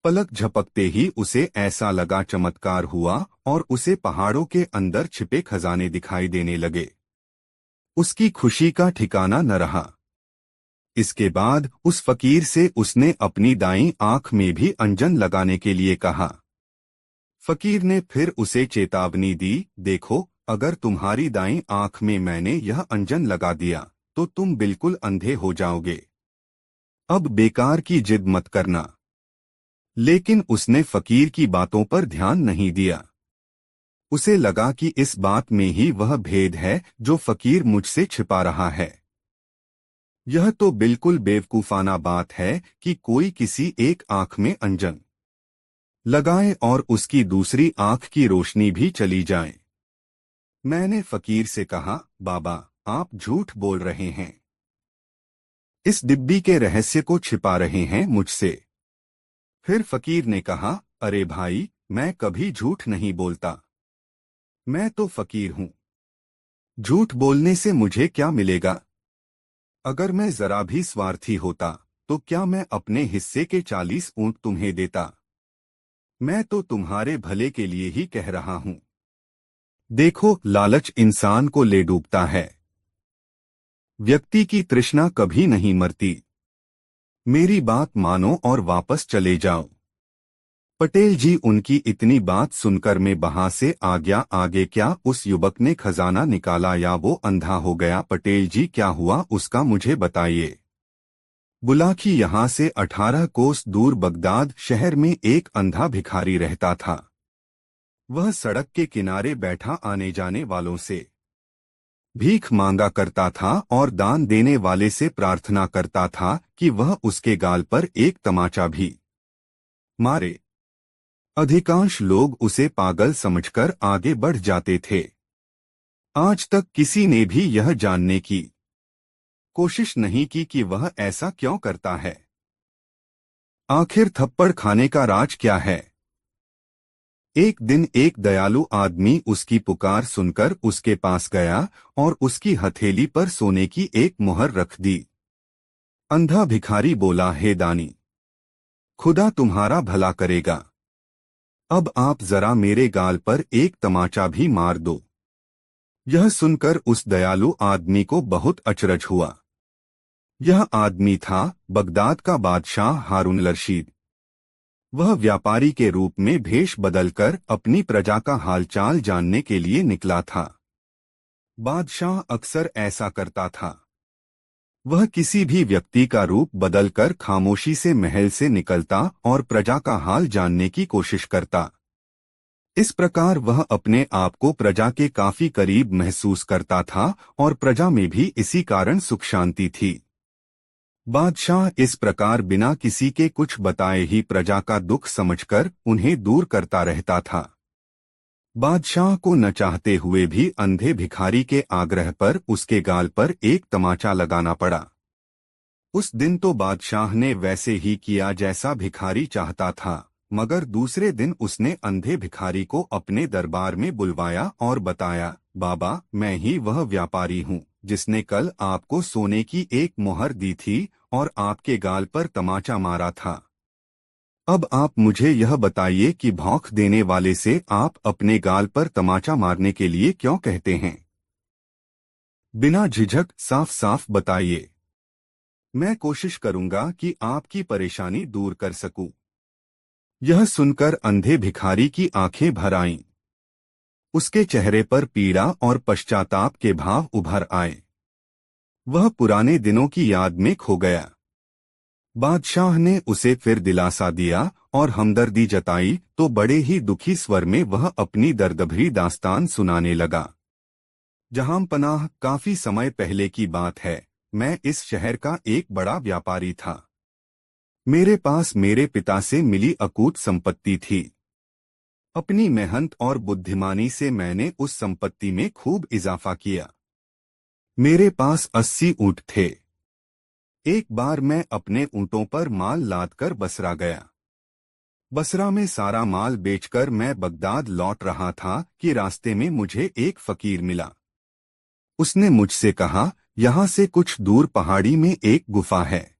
पलक झपकते ही उसे ऐसा लगा चमत्कार हुआ और उसे पहाड़ों के अंदर छिपे खजाने दिखाई देने लगे। उसकी खुशी का ठिकाना न रहा। इसके बाद उस फकीर से उसने अपनी दाईं आंख में भी अंजन लगाने के लिए कहा। फकीर ने फिर उसे चेतावनी दी, देखो, अगर तुम्हारी दाईं आंख में मैंने यह अंजन लगा दिया तो तुम बिल्कुल अंधे हो जाओगे। अब बेकार की जिद मत करना। लेकिन उसने फकीर की बातों पर ध्यान नहीं दिया। उसे लगा कि इस बात में ही वह भेद है जो फकीर मुझसे छिपा रहा है। यह तो बिल्कुल बेवकूफाना बात है कि कोई किसी एक आंख में अंजन लगाए और उसकी दूसरी आंख की रोशनी भी चली जाए। मैंने फकीर से कहा, बाबा, आप झूठ बोल रहे हैं। इस डिब्बी के रहस्य को छिपा रहे हैं मुझसे। फिर फकीर ने कहा, अरे भाई, मैं कभी झूठ नहीं बोलता। मैं तो फकीर हूं। झूठ बोलने से मुझे क्या मिलेगा? अगर मैं जरा भी स्वार्थी होता तो क्या मैं अपने हिस्से के 40 ऊंट तुम्हें देता? मैं तो तुम्हारे भले के लिए ही कह रहा हूं। देखो, लालच इंसान को ले डूबता है। व्यक्ति की तृष्णा कभी नहीं मरती। मेरी बात मानो और वापस चले जाओ। पटेल जी, उनकी इतनी बात सुनकर मैं वहां से आ गया। आगे क्या? उस युवक ने खजाना निकाला या वो अंधा हो गया? पटेल जी, क्या हुआ उसका मुझे बताइए। बुलाकी यहाँ से 18 कोस दूर बगदाद शहर में एक अंधा भिखारी रहता था। वह सड़क के किनारे बैठा आने जाने वालों से भीख मांगा करता था और दान देने वाले से प्रार्थना करता था कि वह उसके गाल पर एक तमाचा भी मारे। अधिकांश लोग उसे पागल समझकर आगे बढ़ जाते थे। आज तक किसी ने भी यह जानने की कोशिश नहीं की कि वह ऐसा क्यों करता है। आखिर थप्पड़ खाने का राज क्या है? एक दिन एक दयालु आदमी उसकी पुकार सुनकर उसके पास गया और उसकी हथेली पर सोने की एक मुहर रख दी। अंधा भिखारी बोला, हे दानी, खुदा तुम्हारा भला करेगा। अब आप जरा मेरे गाल पर एक तमाचा भी मार दो। यह सुनकर उस दयालु आदमी को बहुत अचरज हुआ। यह आदमी था बगदाद का बादशाह हारून रशीद। वह व्यापारी के रूप में भेष बदलकर अपनी प्रजा का हालचाल जानने के लिए निकला था। बादशाह अक्सर ऐसा करता था। वह किसी भी व्यक्ति का रूप बदलकर खामोशी से महल से निकलता और प्रजा का हाल जानने की कोशिश करता। इस प्रकार वह अपने आप को प्रजा के काफी करीब महसूस करता था और प्रजा में भी इसी कारण सुख शांति थी। बादशाह इस प्रकार बिना किसी के कुछ बताए ही प्रजा का दुख समझकर उन्हें दूर करता रहता था। बादशाह को न चाहते हुए भी अंधे भिखारी के आग्रह पर उसके गाल पर एक तमाचा लगाना पड़ा। उस दिन तो बादशाह ने वैसे ही किया जैसा भिखारी चाहता था, मगर दूसरे दिन उसने अंधे भिखारी को अपने दरबार में बुलवाया और बताया, बाबा, मैं ही वह व्यापारी हूँ जिसने कल आपको सोने की एक मुहर दी थी और आपके गाल पर तमाचा मारा था। अब आप मुझे यह बताइए कि भौंक देने वाले से आप अपने गाल पर तमाचा मारने के लिए क्यों कहते हैं? बिना झिझक साफ साफ बताइए। मैं कोशिश करूंगा कि आपकी परेशानी दूर कर सकूं। यह सुनकर अंधे भिखारी की आंखें भर आईं। उसके चेहरे पर पीड़ा और पश्चाताप के भाव उभर आए। वह पुराने दिनों की याद में खो गया। बादशाह ने उसे फिर दिलासा दिया और हमदर्दी जताई तो बड़े ही दुखी स्वर में वह अपनी दर्दभरी दास्तान सुनाने लगा। जहांपनाह, काफी समय पहले की बात है। मैं इस शहर का एक बड़ा व्यापारी था। मेरे पास मेरे पिता से मिली अकूत संपत्ति थी। अपनी मेहनत और बुद्धिमानी से मैंने उस संपत्ति में खूब इजाफा किया। मेरे पास 80 ऊंट थे। एक बार मैं अपने ऊंटों पर माल लादकर बसरा गया। बसरा में सारा माल बेचकर मैं बगदाद लौट रहा था कि रास्ते में मुझे एक फकीर मिला। उसने मुझसे कहा, यहाँ से कुछ दूर पहाड़ी में एक गुफा है।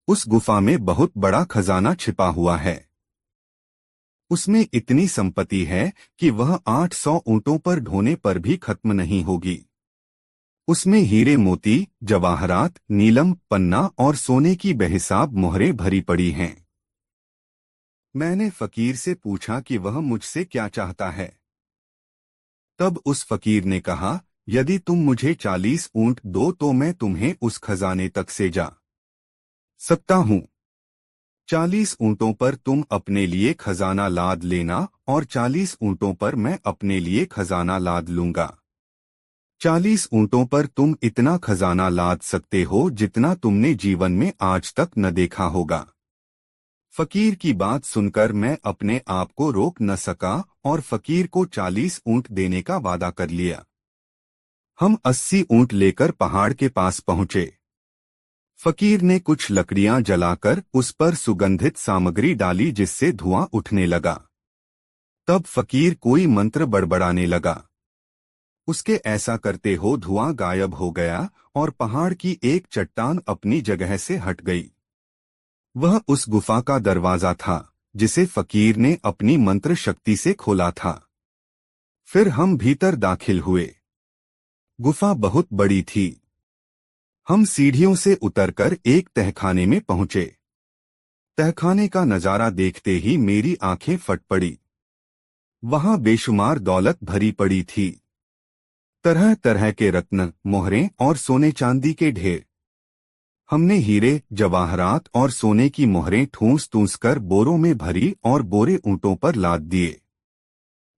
उस गुफा में बहुत बड़ा खजाना छिपा हुआ है। उसमें इतनी संपत्ति है कि वह 800 ऊंटों पर ढोने पर भी खत्म नहीं होगी। उसमें हीरे मोती, जवाहरात, नीलम, पन्ना और सोने की बेहिसाब मोहरें भरी पड़ी हैं। मैंने फकीर से पूछा कि वह मुझसे क्या चाहता है। तब उस फकीर ने कहा, यदि तुम मुझे 40 ऊंट दो तो मैं तुम्हें उस खजाने तक से जा सकता हूँ। 40 ऊंटों पर तुम अपने लिए खजाना लाद लेना और 40 ऊंटों पर मैं अपने लिए खजाना लाद लूंगा। 40 ऊंटों पर तुम इतना खजाना लाद सकते हो जितना तुमने जीवन में आज तक न देखा होगा। फकीर की बात सुनकर मैं अपने आप को रोक न सका और फकीर को 40 ऊंट देने का वादा कर लिया। हम 80 ऊंट लेकर पहाड़ के पास पहुंचे। फकीर ने कुछ लकड़ियां जलाकर उस पर सुगंधित सामग्री डाली जिससे धुआं उठने लगा। तब फकीर कोई मंत्र बड़बड़ाने लगा। उसके ऐसा करते हो धुआं गायब हो गया और पहाड़ की एक चट्टान अपनी जगह से हट गई। वह उस गुफा का दरवाजा था जिसे फकीर ने अपनी मंत्र शक्ति से खोला था। फिर हम भीतर दाखिल हुए। गुफा बहुत बड़ी थी। हम सीढ़ियों से उतरकर एक तहखाने में पहुंचे। तहखाने का नजारा देखते ही मेरी आंखें फट पड़ी। वहां बेशुमार दौलत भरी पड़ी थी। तरह तरह के रत्न, मोहरें और सोने चांदी के ढेर। हमने हीरे, जवाहरात और सोने की मोहरें ठूंस ठूंस कर बोरों में भरी और बोरे ऊंटों पर लाद दिए।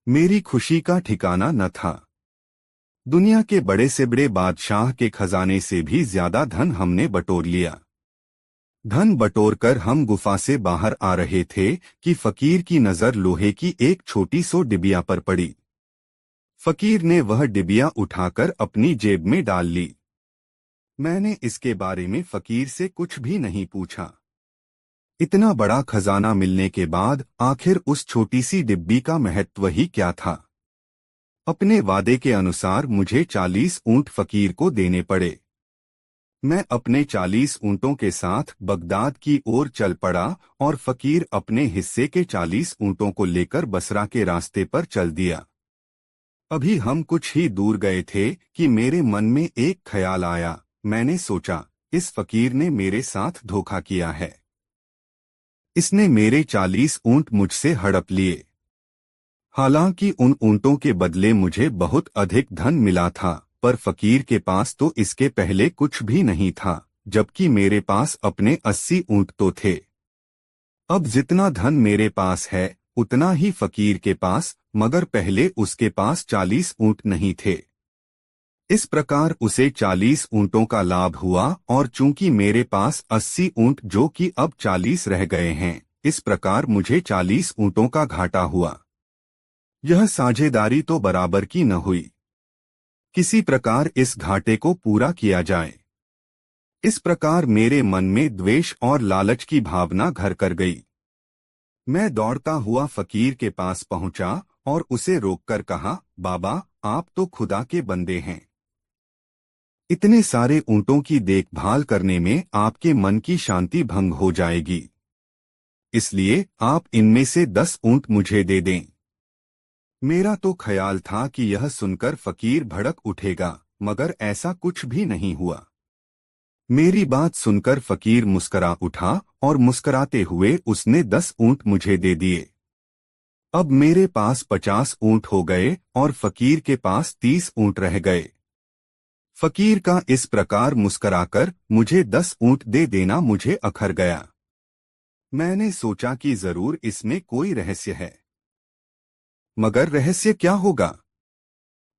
मेरी खुशी का ठिकाना न था। दुनिया के बड़े से बड़े बादशाह के खजाने से भी ज्यादा धन हमने बटोर लिया। धन बटोरकर हम गुफा से बाहर आ रहे थे कि फकीर की नजर लोहे की एक छोटी सी डिबिया पर पड़ी। फकीर ने वह डिबिया उठाकर अपनी जेब में डाल ली। मैंने इसके बारे में फकीर से कुछ भी नहीं पूछा। इतना बड़ा खजाना मिलने के बाद आखिर उस छोटी सी डिब्बी का महत्व ही क्या था। अपने वादे के अनुसार मुझे 40 ऊंट फकीर को देने पड़े। मैं अपने 40 ऊंटों के साथ बगदाद की ओर चल पड़ा और फकीर अपने हिस्से के 40 ऊंटों को लेकर बसरा के रास्ते पर चल दिया। अभी हम कुछ ही दूर गए थे कि मेरे मन में एक ख्याल आया। मैंने सोचा, इस फकीर ने मेरे साथ धोखा किया है। इसने मेरे 40 ऊंट मुझसे हड़प लिए। हालांकि उन ऊंटों के बदले मुझे बहुत अधिक धन मिला था, पर फकीर के पास तो इसके पहले कुछ भी नहीं था, जबकि मेरे पास अपने 80 ऊंट तो थे। अब जितना धन मेरे पास है उतना ही फकीर के पास, मगर पहले उसके पास 40 ऊंट नहीं थे। इस प्रकार उसे 40 ऊंटों का लाभ हुआ और चूंकि मेरे पास 80 ऊंट जो कि अब 40 रह गए हैं, इस प्रकार मुझे 40 ऊंटों का घाटा हुआ। यह साझेदारी तो बराबर की न हुई। किसी प्रकार इस घाटे को पूरा किया जाए। इस प्रकार मेरे मन में द्वेष और लालच की भावना घर कर गई। मैं दौड़ता हुआ फकीर के पास पहुंचा और उसे रोककर कहा, बाबा, आप तो खुदा के बंदे हैं। इतने सारे ऊंटों की देखभाल करने में आपके मन की शांति भंग हो जाएगी। इसलिए आप इनमें से 10 ऊंट मुझे दे दें। मेरा तो ख्याल था कि यह सुनकर फकीर भड़क उठेगा, मगर ऐसा कुछ भी नहीं हुआ। मेरी बात सुनकर फकीर मुस्करा उठा और मुस्कराते हुए उसने 10 ऊंट मुझे दे दिए। अब मेरे पास 50 ऊंट हो गए और फकीर के पास 30 ऊंट रह गए। फकीर का इस प्रकार मुस्कराकर मुझे 10 ऊंट दे देना मुझे अखर गया। मैंने सोचा कि जरूर इसमें कोई रहस्य है। मगर रहस्य क्या होगा?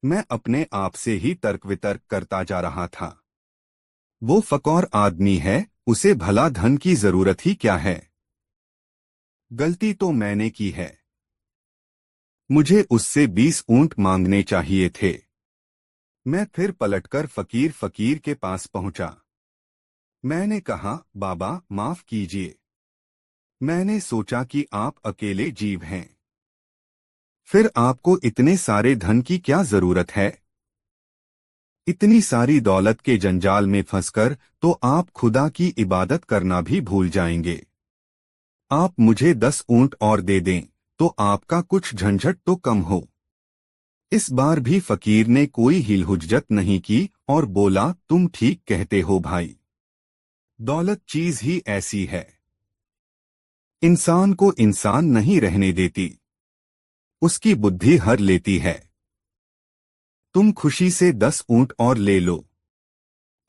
मैं अपने आप से ही तर्क वितर्क करता जा रहा था। वो फकीर आदमी है, उसे भला धन की जरूरत ही क्या है? गलती तो मैंने की है। मुझे उससे 20 ऊंट मांगने चाहिए थे। मैं फिर पलटकर फकीर के पास पहुंचा। मैंने कहा, बाबा, माफ कीजिए। मैंने सोचा कि आप अकेले जीव हैं। फिर आपको इतने सारे धन की क्या जरूरत है? इतनी सारी दौलत के जंजाल में फंसकर तो आप खुदा की इबादत करना भी भूल जाएंगे। आप मुझे 10 ऊंट और दे दें तो आपका कुछ झंझट तो कम हो। इस बार भी फकीर ने कोई हिलहुज्जत नहीं की और बोला, तुम ठीक कहते हो भाई। दौलत चीज ही ऐसी है, इंसान को इंसान नहीं रहने देती, उसकी बुद्धि हर लेती है। तुम खुशी से 10 ऊंट और ले लो।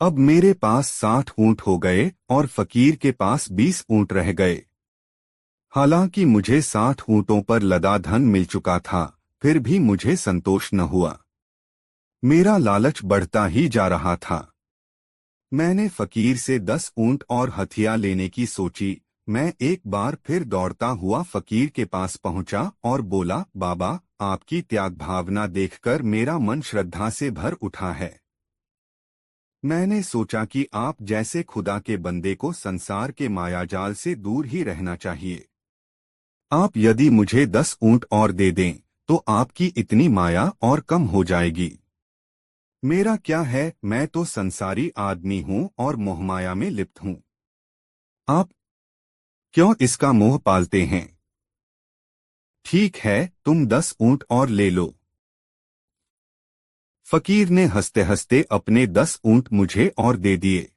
अब मेरे पास 60 ऊंट हो गए और फकीर के पास 20 ऊंट रह गए। हालांकि मुझे 60 ऊंटों पर लदा धन मिल चुका था, फिर भी मुझे संतोष न हुआ। मेरा लालच बढ़ता ही जा रहा था। मैंने फकीर से 10 ऊंट और हथिया लेने की सोची। मैं एक बार फिर दौड़ता हुआ फकीर के पास पहुंचा और बोला, बाबा, आपकी त्याग भावना देखकर मेरा मन श्रद्धा से भर उठा है। मैंने सोचा कि आप जैसे खुदा के बंदे को संसार के मायाजाल से दूर ही रहना चाहिए। आप यदि मुझे 10 ऊंट और दे दें तो आपकी इतनी माया और कम हो जाएगी। मेरा क्या है, मैं तो संसारी आदमी हूं और मोहमाया में लिप्त हूं। आप क्यों इसका मोह पालते हैं? ठीक है, तुम 10 ऊंट और ले लो। फकीर ने हंसते हंसते अपने 10 ऊंट मुझे और दे दिए।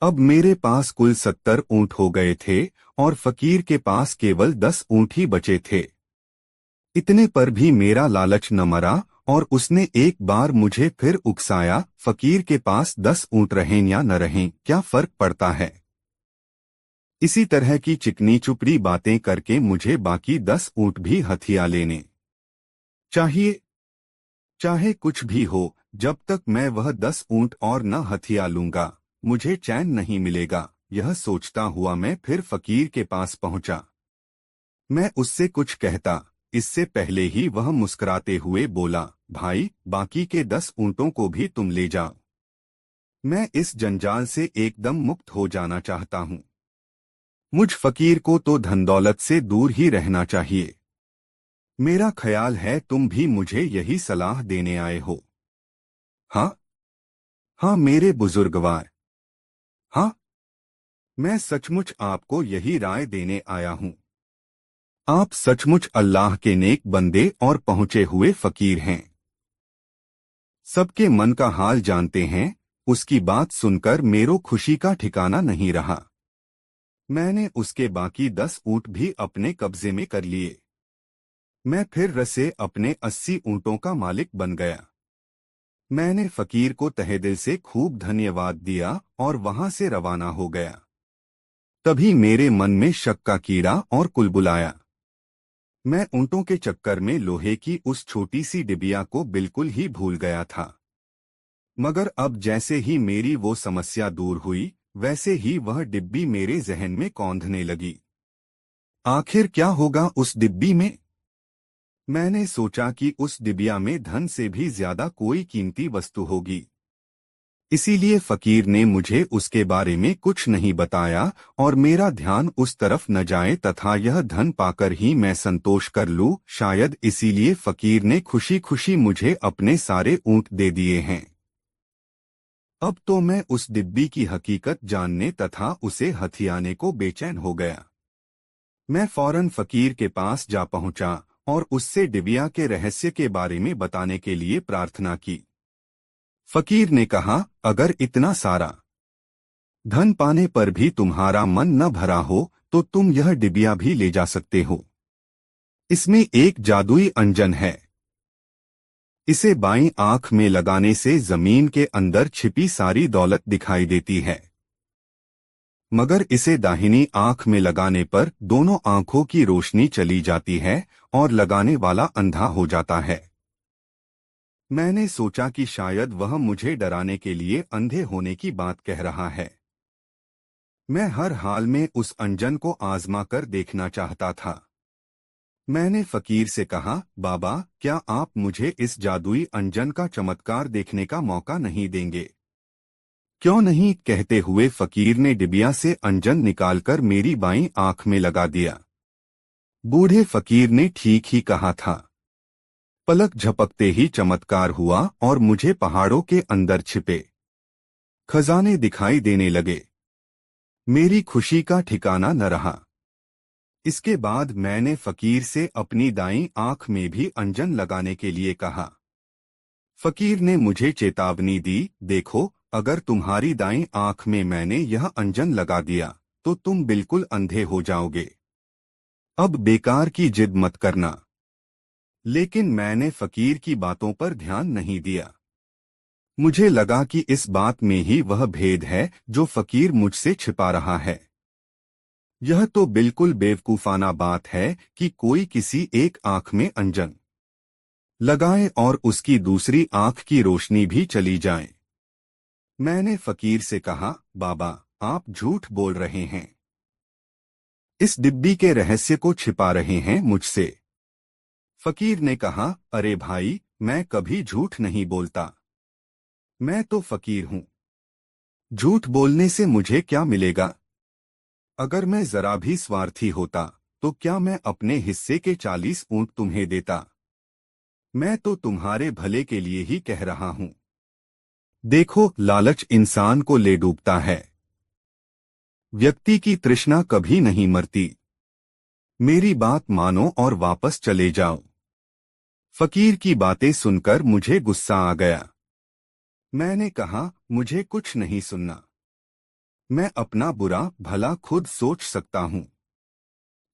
अब मेरे पास कुल 70 ऊंट हो गए थे और फकीर के पास केवल 10 ऊंट ही बचे थे। इतने पर भी मेरा लालच न मरा और उसने एक बार मुझे फिर उकसाया, फकीर के पास 10 ऊंट रहें या न रहें, क्या फर्क पड़ता है? इसी तरह की चिकनी चुपड़ी बातें करके मुझे बाकी 10 ऊंट भी हथिया लेने चाहिए। चाहे कुछ भी हो, जब तक मैं वह 10 ऊंट और न हथिया लूंगा, मुझे चैन नहीं मिलेगा। यह सोचता हुआ मैं फिर फकीर के पास पहुंचा। मैं उससे कुछ कहता, इससे पहले ही वह मुस्कुराते हुए बोला, भाई, बाकी के 10 ऊंटों को भी तुम ले जाओ। मैं इस जंजाल से एकदम मुक्त हो जाना चाहता हूं। मुझ फकीर को तो धन दौलत से दूर ही रहना चाहिए। मेरा ख्याल है तुम भी मुझे यही सलाह देने आए हो। हाँ हाँ मेरे बुजुर्गवार, हाँ, मैं सचमुच आपको यही राय देने आया हूँ। आप सचमुच अल्लाह के नेक बंदे और पहुंचे हुए फकीर हैं। सबके मन का हाल जानते हैं। उसकी बात सुनकर मेरो खुशी का ठिकाना नहीं रहा। मैंने उसके बाकी 10 ऊँट भी अपने कब्जे में कर लिए। मैं फिर रसे अपने 80 ऊँटों का मालिक बन गया। मैंने फकीर को तहे दिल से खूब धन्यवाद दिया और वहां से रवाना हो गया। तभी मेरे मन में शक का कीड़ा और कुलबुलाया। मैं ऊँटों के चक्कर में लोहे की उस छोटी सी डिबिया को बिल्कुल ही भूल गया था। मगर अब जैसे ही मेरी वो समस्या दूर हुई, वैसे ही वह डिब्बी मेरे जहन में कौंधने लगी। आखिर क्या होगा उस डिब्बी में? मैंने सोचा कि उस डिबिया में धन से भी ज्यादा कोई कीमती वस्तु होगी। इसीलिए फकीर ने मुझे उसके बारे में कुछ नहीं बताया और मेरा ध्यान उस तरफ न जाए तथा यह धन पाकर ही मैं संतोष कर लूं। शायद इसीलिए फकीर ने खुशी खुशी मुझे अपने सारे ऊँट दे दिए हैं। अब तो मैं उस डिब्बी की हकीकत जानने तथा उसे हथियाने को बेचैन हो गया। मैं फौरन फकीर के पास जा पहुंचा और उससे डिबिया के रहस्य के बारे में बताने के लिए प्रार्थना की। फकीर ने कहा, अगर इतना सारा धन पाने पर भी तुम्हारा मन न भरा हो तो तुम यह डिबिया भी ले जा सकते हो। इसमें एक जादुई अंजन है। इसे बाईं आंख में लगाने से जमीन के अंदर छिपी सारी दौलत दिखाई देती है, मगर इसे दाहिनी आंख में लगाने पर दोनों आंखों की रोशनी चली जाती है और लगाने वाला अंधा हो जाता है। मैंने सोचा कि शायद वह मुझे डराने के लिए अंधे होने की बात कह रहा है। मैं हर हाल में उस अंजन को आजमा कर देखना चाहता था। मैंने फकीर से कहा, बाबा, क्या आप मुझे इस जादुई अंजन का चमत्कार देखने का मौका नहीं देंगे? क्यों नहीं, कहते हुए फकीर ने डिबिया से अंजन निकालकर मेरी बाईं आंख में लगा दिया। बूढ़े फकीर ने ठीक ही कहा था। पलक झपकते ही चमत्कार हुआ और मुझे पहाड़ों के अंदर छिपे खजाने दिखाई देने लगे। मेरी खुशी का ठिकाना न रहा। इसके बाद मैंने फकीर से अपनी दाईं आंख में भी अंजन लगाने के लिए कहा। फकीर ने मुझे चेतावनी दी, देखो, अगर तुम्हारी दाईं आंख में मैंने यह अंजन लगा दिया तो तुम बिल्कुल अंधे हो जाओगे। अब बेकार की जिद मत करना। लेकिन मैंने फकीर की बातों पर ध्यान नहीं दिया। मुझे लगा कि इस बात में ही वह भेद है जो फकीर मुझसे छिपा रहा है। यह तो बिल्कुल बेवकूफाना बात है कि कोई किसी एक आंख में अंजन लगाए और उसकी दूसरी आंख की रोशनी भी चली जाए। मैंने फकीर से कहा, बाबा, आप झूठ बोल रहे हैं। इस डिब्बी के रहस्य को छिपा रहे हैं मुझसे। फकीर ने कहा, अरे भाई, मैं कभी झूठ नहीं बोलता। मैं तो फकीर हूं। झूठ बोलने से मुझे क्या मिलेगा? अगर मैं जरा भी स्वार्थी होता तो क्या मैं अपने हिस्से के 40 ऊंट तुम्हें देता? मैं तो तुम्हारे भले के लिए ही कह रहा हूं। देखो, लालच इंसान को ले डूबता है। व्यक्ति की तृष्णा कभी नहीं मरती। मेरी बात मानो और वापस चले जाओ। फकीर की बातें सुनकर मुझे गुस्सा आ गया। मैंने कहा, मुझे कुछ नहीं सुनना। मैं अपना बुरा भला खुद सोच सकता हूं।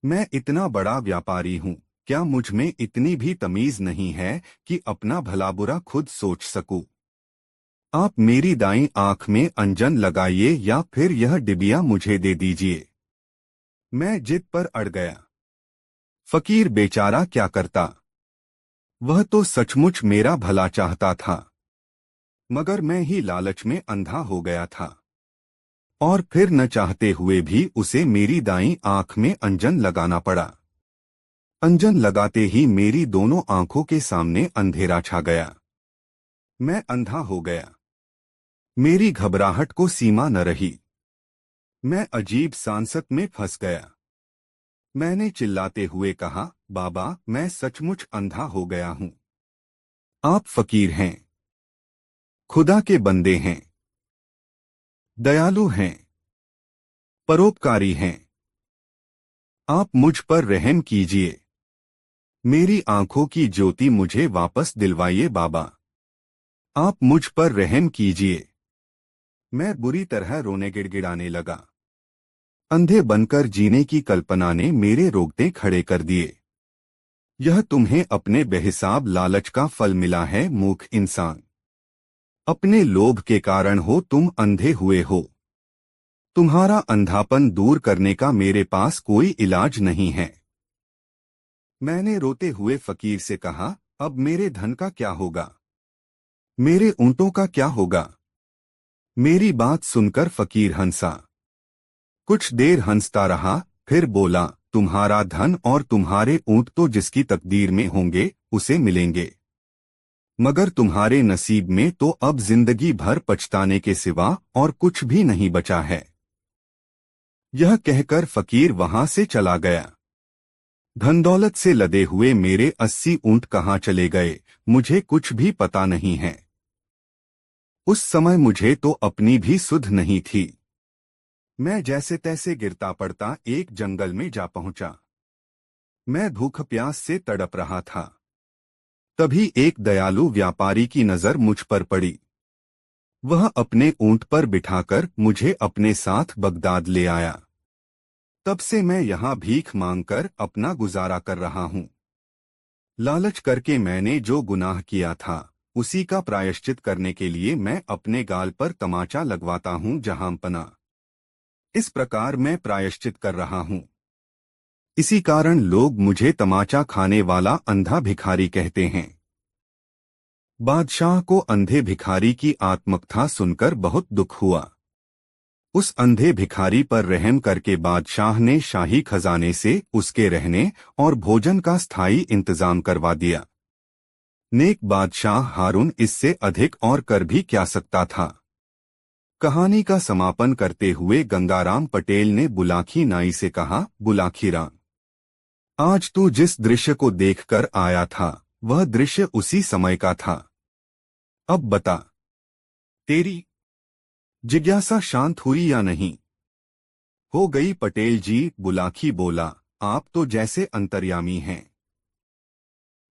मैं इतना बड़ा व्यापारी हूं, क्या मुझ में इतनी भी तमीज नहीं है कि अपना भला बुरा खुद सोच सकूं? आप मेरी दाईं आंख में अंजन लगाइए या फिर यह डिबिया मुझे दे दीजिए। मैं जिद पर अड़ गया। फकीर बेचारा क्या करता? वह तो सचमुच मेरा भला चाहता था, मगर मैं ही लालच में अंधा हो गया था और फिर न चाहते हुए भी उसे मेरी दाईं आंख में अंजन लगाना पड़ा। अंजन लगाते ही मेरी दोनों आंखों के सामने अंधेरा छा गया। मैं अंधा हो गया। मेरी घबराहट को सीमा न रही। मैं अजीब सांसत में फंस गया। मैंने चिल्लाते हुए कहा, बाबा मैं सचमुच अंधा हो गया हूं। आप फकीर हैं, खुदा के बंदे हैं, दयालु हैं, परोपकारी हैं। आप मुझ पर रहम कीजिए। मेरी आंखों की ज्योति मुझे वापस दिलवाइए बाबा। आप मुझ पर रहम कीजिए। मैं बुरी तरह रोने गिड़गिड़ाने लगा। अंधे बनकर जीने की कल्पना ने मेरे रोंगटे खड़े कर दिए। यह तुम्हें अपने बेहिसाब लालच का फल मिला है मूर्ख इंसान। अपने लोभ के कारण हो तुम अंधे हुए हो। तुम्हारा अंधापन दूर करने का मेरे पास कोई इलाज नहीं है। मैंने रोते हुए फकीर से कहा, अब मेरे धन का क्या होगा? मेरे ऊंटों का क्या होगा? मेरी बात सुनकर फकीर हंसा। कुछ देर हंसता रहा, फिर बोला, तुम्हारा धन और तुम्हारे ऊंट तो जिसकी तकदीर में होंगे उसे मिलेंगे, मगर तुम्हारे नसीब में तो अब जिंदगी भर पछताने के सिवा और कुछ भी नहीं बचा है। यह कहकर फकीर वहां से चला गया। धन दौलत से लदे हुए मेरे 80 ऊंट कहाँ चले गए, मुझे कुछ भी पता नहीं है। उस समय मुझे तो अपनी भी सुध नहीं थी। मैं जैसे तैसे गिरता पड़ता एक जंगल में जा पहुंचा। मैं भूख प्यास से तड़प रहा था। तभी एक दयालु व्यापारी की नजर मुझ पर पड़ी। वह अपने ऊंट पर बिठाकर मुझे अपने साथ बगदाद ले आया। तब से मैं यहाँ भीख मांगकर अपना गुजारा कर रहा हूँ। लालच करके मैंने जो गुनाह किया था उसी का प्रायश्चित करने के लिए मैं अपने गाल पर तमाचा लगवाता हूँ जहांपना। इस प्रकार मैं प्रायश्चित कर रहा हूँ। इसी कारण लोग मुझे तमाचा खाने वाला अंधा भिखारी कहते हैं। बादशाह को अंधे भिखारी की आत्मकथा सुनकर बहुत दुख हुआ। उस अंधे भिखारी पर रहम करके बादशाह ने शाही खजाने से उसके रहने और भोजन का स्थायी इंतजाम करवा दिया। नेक बादशाह हारून इससे अधिक और कर भी क्या सकता था। कहानी का समापन करते हुए गंगाराम पटेल ने बुलाकी नाई से कहा, बुलाकी राम, आज तू जिस दृश्य को देखकर आया था वह दृश्य उसी समय का था। अब बता, तेरी जिज्ञासा शांत हुई या नहीं? हो गई पटेल जी, बुलाकी बोला, आप तो जैसे अंतर्यामी हैं।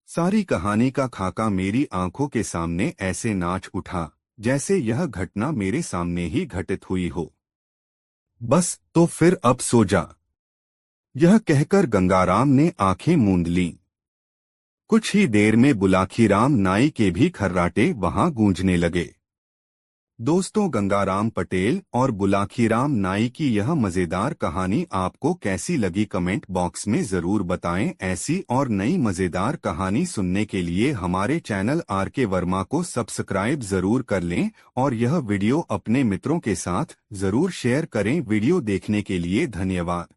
सारी कहानी का खाका मेरी आंखों के सामने ऐसे नाच उठा जैसे यह घटना मेरे सामने ही घटित हुई हो। बस तो फिर अब सो जा। यह कहकर गंगाराम ने आंखें मूंद लीं। कुछ ही देर में बुलाखीराम नाई के भी खर्राटे वहां गूंजने लगे। दोस्तों, गंगाराम पटेल और बुलाखीराम नाई की यह मजेदार कहानी आपको कैसी लगी कमेंट बॉक्स में जरूर बताएं। ऐसी और नई मजेदार कहानी सुनने के लिए हमारे चैनल आरके वर्मा को सब्सक्राइब जरूर कर लें और यह वीडियो अपने मित्रों के साथ जरूर शेयर करें। वीडियो देखने के लिए धन्यवाद।